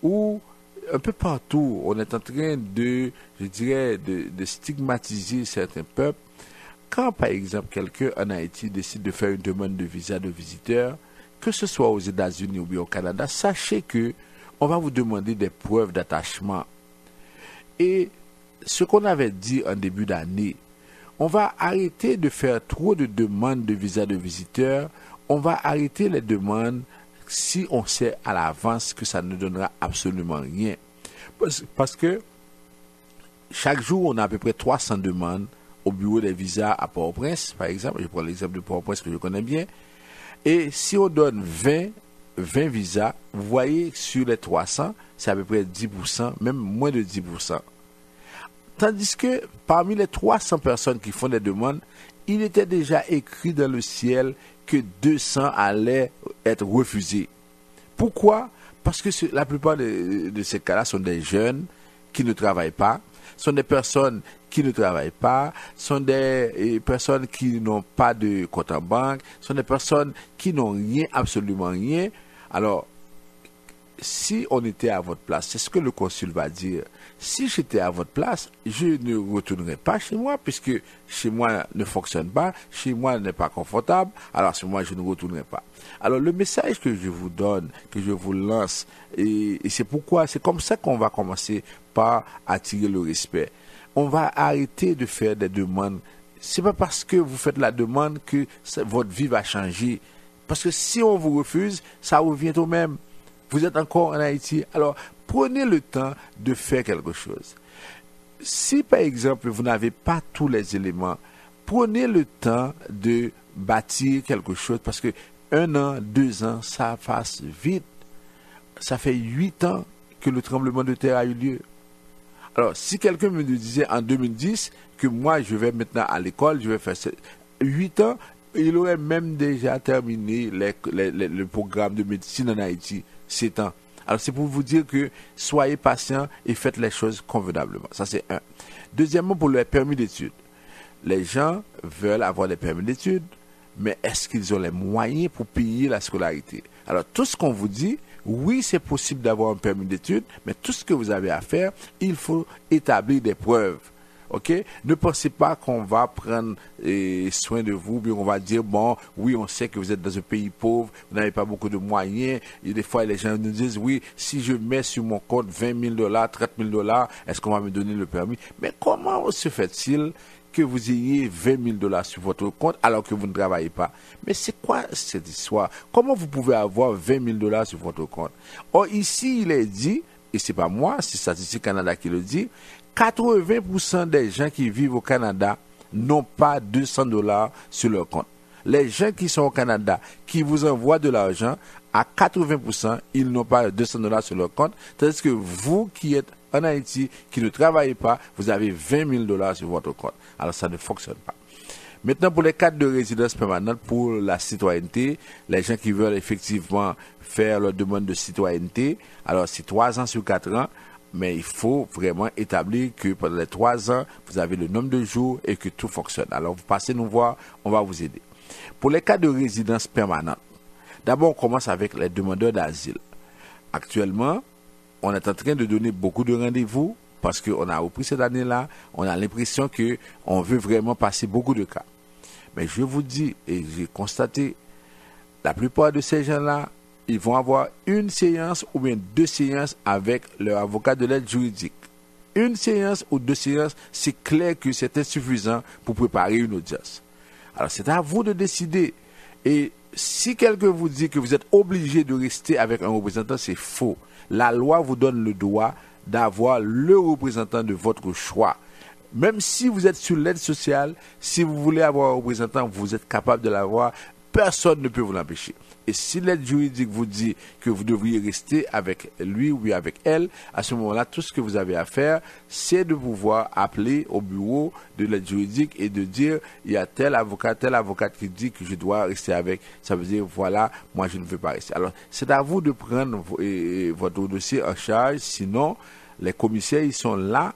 où un peu partout, on est en train de stigmatiser certains peuples. Quand, par exemple, quelqu'un en Haïti décide de faire une demande de visa de visiteur, que ce soit aux États-Unis ou bien au Canada, sachez que on va vous demander des preuves d'attachement. Et ce qu'on avait dit en début d'année, on va arrêter de faire trop de demandes de visa de visiteur. On va arrêter les demandes si on sait à l'avance que ça ne donnera absolument rien. Parce que chaque jour, on a à peu près 300 demandes au bureau des visas à Port-au-Prince, par exemple. Je prends l'exemple de Port-au-Prince que je connais bien. Et si on donne 20 visas, vous voyez, sur les 300, c'est à peu près 10%, même moins de 10%. Tandis que parmi les 300 personnes qui font des demandes, il était déjà écrit dans le ciel que 200 allaient être refusés. Pourquoi? Parce que la plupart de ces cas-là sont des jeunes qui ne travaillent pas, sont des personnes qui ne travaillent pas, sont des personnes qui n'ont pas de compte en banque, sont des personnes qui n'ont rien, absolument rien. Alors, si on était à votre place, c'est ce que le consul va dire. Si j'étais à votre place, je ne retournerais pas chez moi, puisque chez moi ne fonctionne pas, chez moi n'est pas confortable, alors chez moi je ne retournerai pas. Alors le message que je vous donne, que je vous lance, et c'est pourquoi, c'est comme ça qu'on va commencer par attirer le respect. On va arrêter de faire des demandes. C'est pas parce que vous faites la demande que votre vie va changer. Parce que si on vous refuse, ça revient au même. Vous êtes encore en Haïti, alors prenez le temps de faire quelque chose. Si par exemple vous n'avez pas tous les éléments, prenez le temps de bâtir quelque chose parce que 1 an, 2 ans, ça passe vite. Ça fait 8 ans que le tremblement de terre a eu lieu. Alors si quelqu'un me disait en 2010 que moi je vais maintenant à l'école, je vais faire 8 ans, il aurait même déjà terminé le programme de médecine en Haïti. 7 ans. Alors c'est pour vous dire que soyez patient et faites les choses convenablement. Ça c'est un. Deuxièmement, pour le permis d'études. Les gens veulent avoir des permis d'études, mais est-ce qu'ils ont les moyens pour payer la scolarité? Alors tout ce qu'on vous dit, oui c'est possible d'avoir un permis d'études, mais tout ce que vous avez à faire, il faut établir des preuves. Ok? Ne pensez pas qu'on va prendre soin de vous, puis on va dire, bon, oui, on sait que vous êtes dans un pays pauvre, vous n'avez pas beaucoup de moyens. Et des fois, les gens nous disent, oui, si je mets sur mon compte $20 000, $30 000, est-ce qu'on va me donner le permis? Mais comment se fait-il que vous ayez $20 000 sur votre compte alors que vous ne travaillez pas? Mais c'est quoi cette histoire? Comment vous pouvez avoir $20 000 sur votre compte? Or, ici, il est dit, et c'est pas moi, c'est Statistique Canada qui le dit, 80% des gens qui vivent au Canada n'ont pas $200 sur leur compte. Les gens qui sont au Canada, qui vous envoient de l'argent, à 80%, ils n'ont pas $200 sur leur compte. Tandis que vous qui êtes en Haïti, qui ne travaillez pas, vous avez $20 000 sur votre compte. Alors ça ne fonctionne pas. Maintenant, pour les cadres de résidence permanente, pour la citoyenneté, les gens qui veulent effectivement faire leur demande de citoyenneté, alors c'est 3 ans sur 4 ans, mais il faut vraiment établir que pendant les 3 ans, vous avez le nombre de jours et que tout fonctionne. Alors, vous passez nous voir, on va vous aider. Pour les cas de résidence permanente, D'abord, on commence avec les demandeurs d'asile. Actuellement, on est en train de donner beaucoup de rendez-vous parce qu'on a repris cette année-là. On a l'impression qu'on veut vraiment passer beaucoup de cas. Mais je vous dis, et j'ai constaté, la plupart de ces gens-là, ils vont avoir une séance ou bien 2 séances avec leur avocat de l'aide juridique. Une séance ou 2 séances, c'est clair que c'est insuffisant pour préparer une audience. Alors, c'est à vous de décider. Et si quelqu'un vous dit que vous êtes obligé de rester avec un représentant, c'est faux. La loi vous donne le droit d'avoir le représentant de votre choix. Même si vous êtes sur l'aide sociale, si vous voulez avoir un représentant, vous êtes capable de l'avoir. Personne ne peut vous l'empêcher. Et si l'aide juridique vous dit que vous devriez rester avec lui ou avec elle, à ce moment-là, tout ce que vous avez à faire, c'est de pouvoir appeler au bureau de l'aide juridique et de dire, il y a tel avocat qui dit que je dois rester avec. Ça veut dire, voilà, moi je ne veux pas rester. Alors, c'est à vous de prendre votre dossier en charge. Sinon, les commissaires, ils sont là,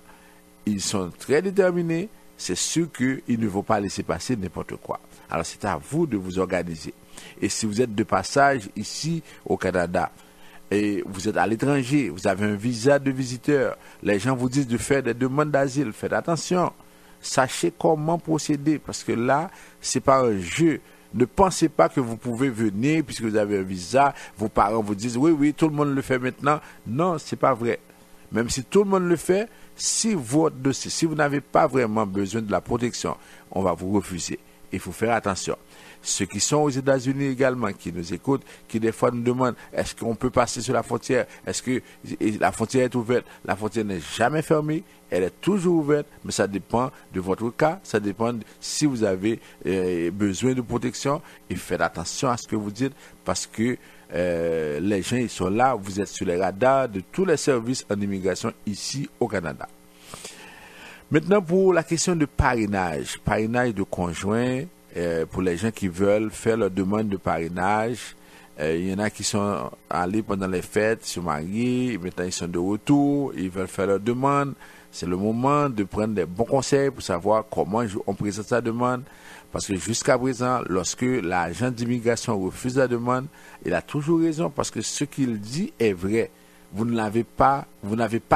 ils sont très déterminés. C'est sûr qu'ils ne vont pas laisser passer n'importe quoi. Alors, c'est à vous de vous organiser. Et si vous êtes de passage ici au Canada et vous êtes à l'étranger, vous avez un visa de visiteur, les gens vous disent de faire des demandes d'asile, faites attention. Sachez comment procéder parce que là, c'est pas un jeu. Ne pensez pas que vous pouvez venir puisque vous avez un visa, vos parents vous disent oui, tout le monde le fait maintenant. Non, c'est pas vrai. Même si tout le monde le fait, si votre dossier, si vous n'avez pas vraiment besoin de la protection, on va vous refuser. Il faut faire attention. Ceux qui sont aux États-Unis également, qui nous écoutent, qui des fois nous demandent est-ce qu'on peut passer sur la frontière? Est-ce que la frontière est ouverte? La frontière n'est jamais fermée, elle est toujours ouverte, mais ça dépend de votre cas, ça dépend si vous avez besoin de protection. Et faites attention à ce que vous dites parce que les gens ils sont là, vous êtes sur les radars de tous les services en immigration ici au Canada. Maintenant, pour la question de parrainage de conjoints, pour les gens qui veulent faire leur demande de parrainage, il y en a qui sont allés pendant les fêtes, se marier, maintenant ils sont de retour, ils veulent faire leur demande. C'est le moment de prendre des bons conseils pour savoir comment on présente sa demande. Parce que jusqu'à présent, lorsque l'agent d'immigration refuse la demande, il a toujours raison parce que ce qu'il dit est vrai. Vous n'avez pas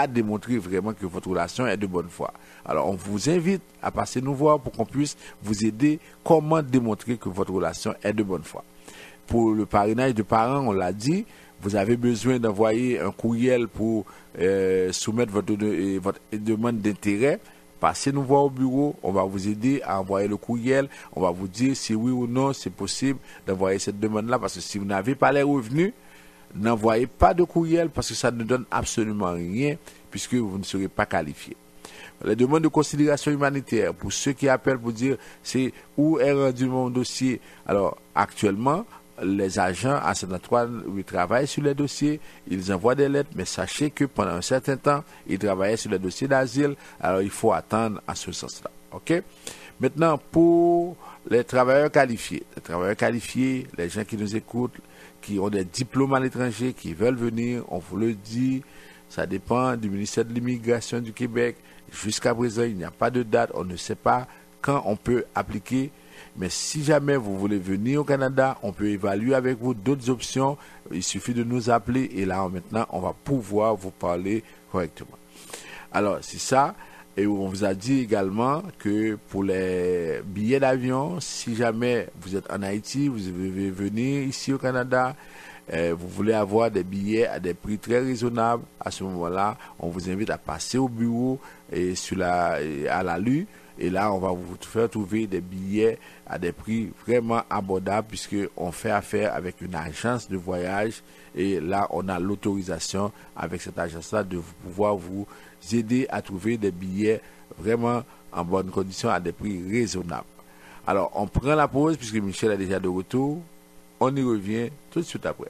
démontré vraiment que votre relation est de bonne foi. Alors, on vous invite à passer nous voir pour qu'on puisse vous aider comment démontrer que votre relation est de bonne foi. Pour le parrainage de parents, on l'a dit, vous avez besoin d'envoyer un courriel pour soumettre votre demande d'intérêt. Passez nous voir au bureau, on va vous aider à envoyer le courriel, on va vous dire si oui ou non c'est possible d'envoyer cette demande-là, parce que si vous n'avez pas les revenus, n'envoyez pas de courriel parce que ça ne donne absolument rien puisque vous ne serez pas qualifié. Les demandes de considération humanitaire, pour ceux qui appellent pour dire c'est où est rendu mon dossier. Alors actuellement, les agents à Saint-Antoine, ils travaillent sur les dossiers, ils envoient des lettres, mais sachez que pendant un certain temps, ils travaillaient sur les dossiers d'asile, alors il faut attendre à ce sens-là. Ok? Maintenant, pour les travailleurs qualifiés, les gens qui nous écoutent, qui ont des diplômes à l'étranger, qui veulent venir, on vous le dit, ça dépend du ministère de l'Immigration du Québec. Jusqu'à présent, il n'y a pas de date, on ne sait pas quand on peut appliquer. Mais si jamais vous voulez venir au Canada, on peut évaluer avec vous d'autres options. Il suffit de nous appeler et là, maintenant, on va pouvoir vous parler correctement. Alors, c'est ça. Et on vous a dit également que pour les billets d'avion, si jamais vous êtes en Haïti, vous devez venir ici au Canada, vous voulez avoir des billets à des prix très raisonnables, à ce moment-là, on vous invite à passer au bureau et à la LU. Et là, on va vous faire trouver des billets à des prix vraiment abordables puisqu'on fait affaire avec une agence de voyage. Et là, on a l'autorisation avec cette agence-là de pouvoir vous aider à trouver des billets vraiment en bonne condition à des prix raisonnables. Alors, on prend la pause puisque Michel est déjà de retour. On y revient tout de suite après.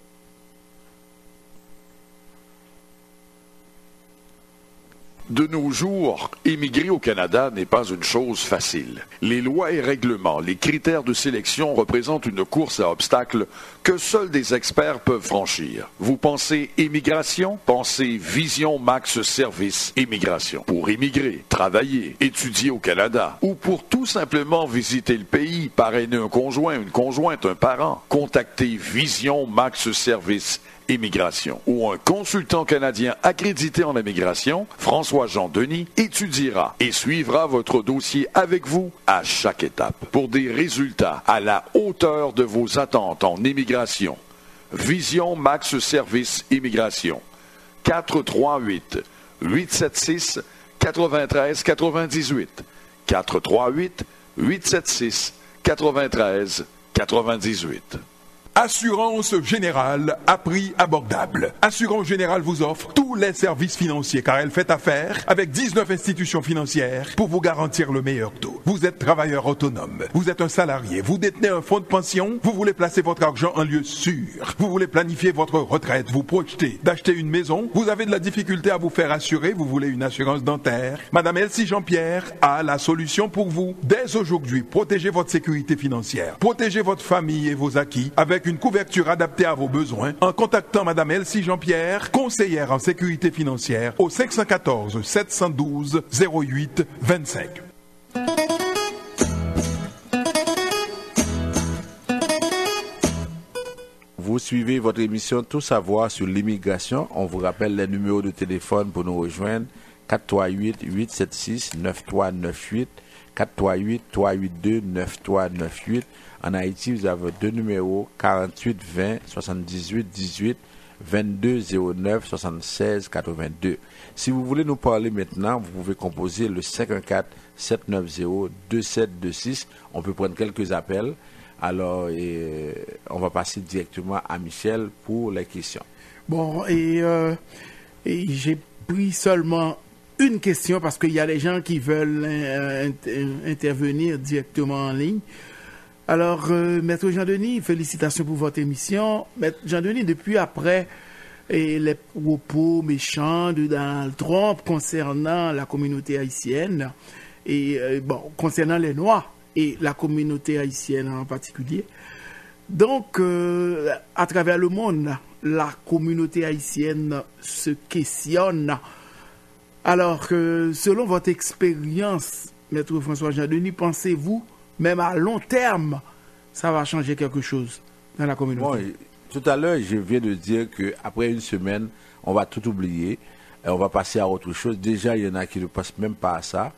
De nos jours, émigrer au Canada n'est pas une chose facile. Les lois et règlements, les critères de sélection représentent une course à obstacles que seuls des experts peuvent franchir. Vous pensez immigration? Pensez Vision Max Service Immigration. Pour immigrer, travailler, étudier au Canada ou pour tout simplement visiter le pays, parrainer un conjoint, une conjointe, un parent, contactez Vision Max Service Immigration ou un consultant canadien accrédité en immigration, François-Jean Denis, étudiera et suivra votre dossier avec vous à chaque étape pour des résultats à la hauteur de vos attentes en immigration. Vision Max Service Immigration. 438-876-9398. 438-876-9398. Assurance Générale à prix abordable. Assurance Générale vous offre tous les services financiers car elle fait affaire avec 19 institutions financières pour vous garantir le meilleur taux. Vous êtes travailleur autonome, vous êtes un salarié, vous détenez un fonds de pension, vous voulez placer votre argent en lieu sûr, vous voulez planifier votre retraite, vous projetez d'acheter une maison, vous avez de la difficulté à vous faire assurer, vous voulez une assurance dentaire. Madame Elsie Jean-Pierre a la solution pour vous. Dès aujourd'hui, protégez votre sécurité financière, protégez votre famille et vos acquis avec une couverture adaptée à vos besoins en contactant Madame Elsie Jean-Pierre, conseillère en sécurité financière au 514 712 08 25. Vous suivez votre émission Tout savoir sur l'immigration. On vous rappelle les numéros de téléphone pour nous rejoindre. 438-876-9398, 438-382-9398. En Haïti, vous avez deux numéros, 48-20-78-18, 22-09-76-82. Si vous voulez nous parler maintenant, vous pouvez composer le 514-790-2726. On peut prendre quelques appels. Alors, on va passer directement à Michel pour les questions. Bon, et j'ai pris seulement une question parce qu'il y a des gens qui veulent intervenir directement en ligne. Alors, Maître Jean-Denis, félicitations pour votre émission. Maître Jean-Denis, depuis après les propos méchants de Donald Trump concernant la communauté haïtienne, et concernant les Noirs et la communauté haïtienne en particulier, donc, à travers le monde, la communauté haïtienne se questionne. Alors, selon votre expérience, Maître François Jean-Denis, pensez-vous, même à long terme, ça va changer quelque chose dans la communauté? Bon, tout à l'heure, je viens de dire qu'après une semaine, on va tout oublier et on va passer à autre chose. Déjà, il y en a qui ne pensent même pas à ça.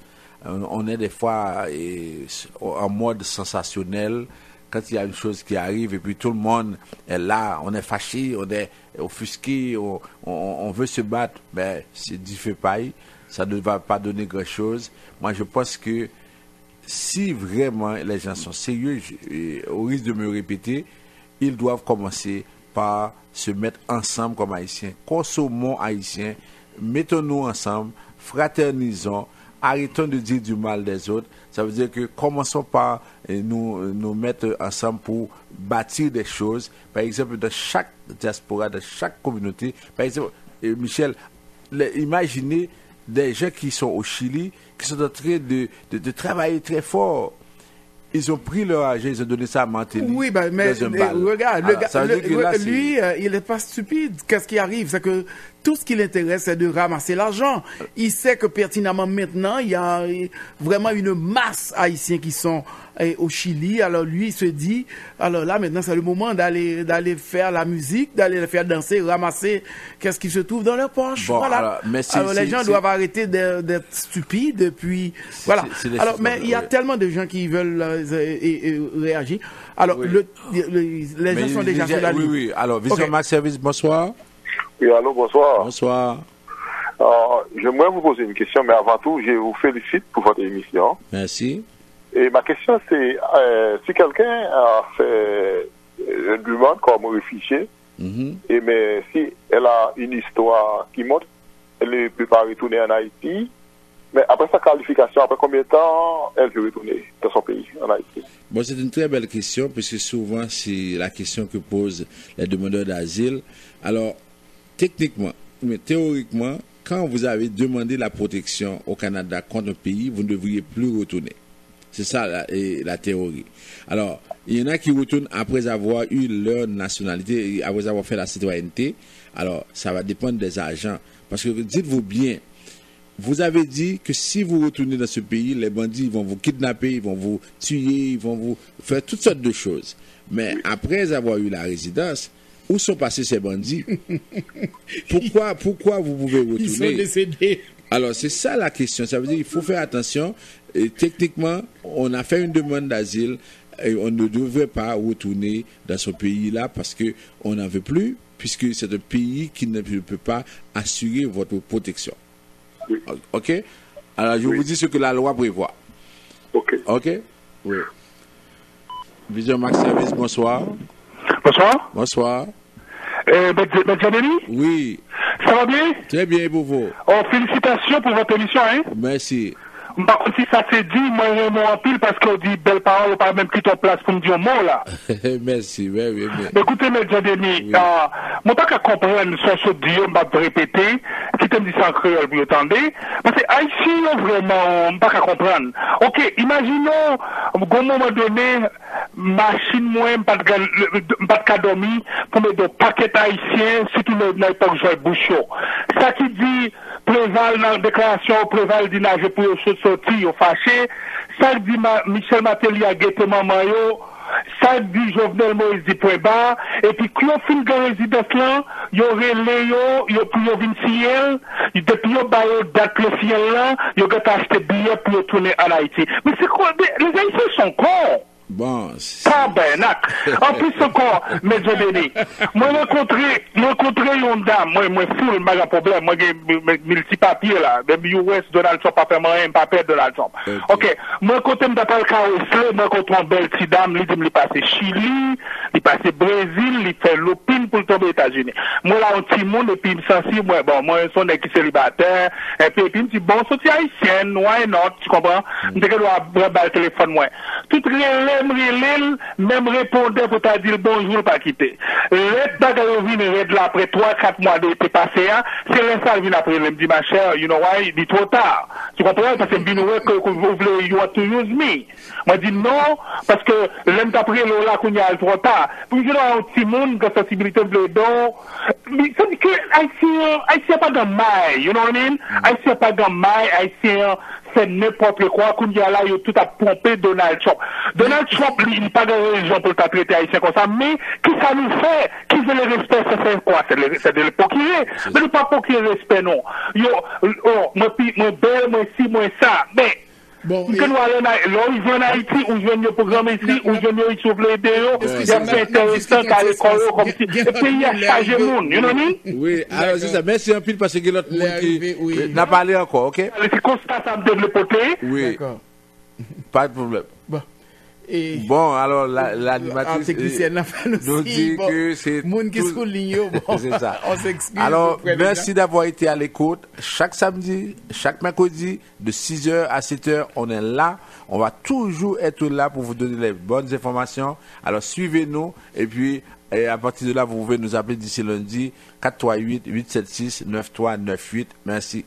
On est des fois en mode sensationnel quand il y a une chose qui arrive et puis tout le monde est là, on est fâché, on est offusqué, on veut se battre. Ben, c'est du fait paille, ça ne va pas donner grand-chose. Moi, je pense que si vraiment les gens sont sérieux, au risque de me répéter, ils doivent commencer par se mettre ensemble comme Haïtiens. Consommons Haïtiens, mettons-nous ensemble, fraternisons, arrêtons de dire du mal des autres. Ça veut dire que commençons par nous mettre ensemble pour bâtir des choses. Par exemple, dans chaque diaspora, dans chaque communauté. Par exemple, Michel, imaginez des gens qui sont au Chili, qui sont en train de travailler très fort. Ils ont pris leur argent, ils ont donné ça à Mantéli. Oui, mais regarde, lui, il n'est pas stupide. Qu'est-ce qui arrive? C'est que tout ce qui l'intéresse, c'est de ramasser l'argent. Il sait que pertinemment maintenant, il y a vraiment une masse haïtienne qui sont au Chili. Alors lui, il se dit, alors là, maintenant, c'est le moment d'aller faire la musique, d'aller les faire danser, ramasser qu'est-ce qui se trouve dans leur poche. Bon, voilà. Alors les gens doivent arrêter d'être stupides. Et puis, voilà. Alors, mais il y a tellement de gens qui veulent réagir. Alors, oui. les gens sont déjà sur la ligne. Oui. Alors, Vision Max Service, bonsoir. Oui, allô, bonsoir. Bonsoir. J'aimerais vous poser une question, mais avant tout, je vous félicite pour votre émission. Merci. Et ma question, c'est si quelqu'un a fait une demande comme réfugié, et mais si elle a une histoire qui montre, elle ne peut pas retourner en Haïti, mais après sa qualification, après combien de temps elle peut retourner dans son pays, en Haïti? Bon, c'est une très belle question, puisque souvent, c'est la question que posent les demandeurs d'asile. Alors, techniquement, mais théoriquement, quand vous avez demandé la protection au Canada contre un pays, vous ne devriez plus retourner. C'est ça la théorie. Alors, il y en a qui retournent après avoir eu leur nationalité, après avoir fait la citoyenneté. Alors, ça va dépendre des agents. Parce que dites-vous bien, vous avez dit que si vous retournez dans ce pays, les bandits vont vous kidnapper, ils vont vous tuer, ils vont vous faire toutes sortes de choses. Mais après avoir eu la résidence, où sont passés ces bandits? Pourquoi vous pouvez retourner? Ils sont décédés. Alors, c'est ça la question. Ça veut dire qu'il faut faire attention. Et techniquement, on a fait une demande d'asile et on ne devrait pas retourner dans ce pays-là parce qu'on n'en veut plus, puisque c'est un pays qui ne peut pas assurer votre protection. Oui. OK? Alors, je vous dis ce que la loi prévoit. OK. OK? Oui. Vision Max Service, bonsoir. Bonsoir. Bonsoir. Benjamin? Oui. Ça va bien? Très bien, pour vous. Oh, félicitations pour votre émission, hein? Merci. Par contre, si ça s'est dit, moi, je m'en pile parce qu'on dit belle parole, pas même quitte en place pour me dire mot, là. Merci, oui. Écoutez, M. Denis, moi, pas qu'à comprendre ce que Dieu m'a répété, qui te dit ça en créole, vous entendez? Parce que Haïti, vraiment, pas qu'à comprendre. Ok, imaginons, à un moment donné, machine, moi, pas de cas dormi, pour mettre des paquets haïtiens, surtout dans l'époque Joël Bouchot. Ça qui dit, préval dans la déclaration, préval dit nage pour sortir, au fâché. Ça dit Michel Matéli a guetté maman yo. Ça dit Jovenel Moïse dit point bas. Et puis, quand on finit de résidence là, il y aurait Léo, il y a plus de ciel, depuis il y a date le ciel là, il y a acheté billet pour retourner en Haïti. Mais c'est quoi? Les Haïtiens sont cons. Bon. En plus encore, mes Denis, moi rencontré une dame, moi full, pas de problème, moi j'ai multi-papiers là, même US, Donald Trump, pas fait rien, pas perdre Donald Trump. Ok, moi quand me d'après le carrosse, moi quand une belle petite dame, lui dit me passer Chili, il passe Brésil, il fait l'opine pour tomber aux États-Unis. Moi là un petit monde et puis il me sentit, moi son équipe célibataire, et puis il me dit bon, sorti haïtienne, why not, tu comprends? Je dois le téléphone moi. Tout rien même répondre pour te dire bonjour, pas quitter. L'aide bagaille vient là après 3-4 mois d'été passé, c'est l'instant vient après, il me dit, ma chère, you know why, il dit trop tard. Tu comprends? Parce que vous voulez, you want to use me. Moi, je dis non, parce que l'aime d'après, là, qu'on y a trop tard. Puis, je dis, un petit monde, que sensibilité de don. Ça dit que, Haïtien pas de maille, you know what I mean? Haïtien pas de maille, Haïtien, c'est n'importe quoi, qu'on y a là, il y a tout à pomper Donald Trump. Donald Trump, il n'a pas de raison pour le traiter haïtien comme ça, mais qui ça nous fait? Qui veut le respect? Ça fait quoi? C'est de le procurer. Mais ne pas procurer le respect, non. Moi, belle, moi, ci, moi, ça. Mais, bon, que nous allons ils vont en Haïti, ou je viens de programme ici, ou je viens de souffler des hauts, il y a fait intéressant qu'à l'école, comme si, et puis il y a chargé le monde, you know what I mean? Oui, alors c'est ça. Merci un peu parce que l'autre monde qui n'a pas parlé encore, ok? C'est constant, ça me donne le côté. Oui. D'accord. Pas de problème. Et bon, alors l'animatrice nous dit que c'est monde qui se ligne, bon, c'est ça. On s'excuse. Alors, merci d'avoir été à l'écoute. Chaque samedi, chaque mercredi, de 6h à 7h, on est là. On va toujours être là pour vous donner les bonnes informations. Alors, suivez-nous et puis à partir de là, vous pouvez nous appeler d'ici lundi 438-876-9398. Merci.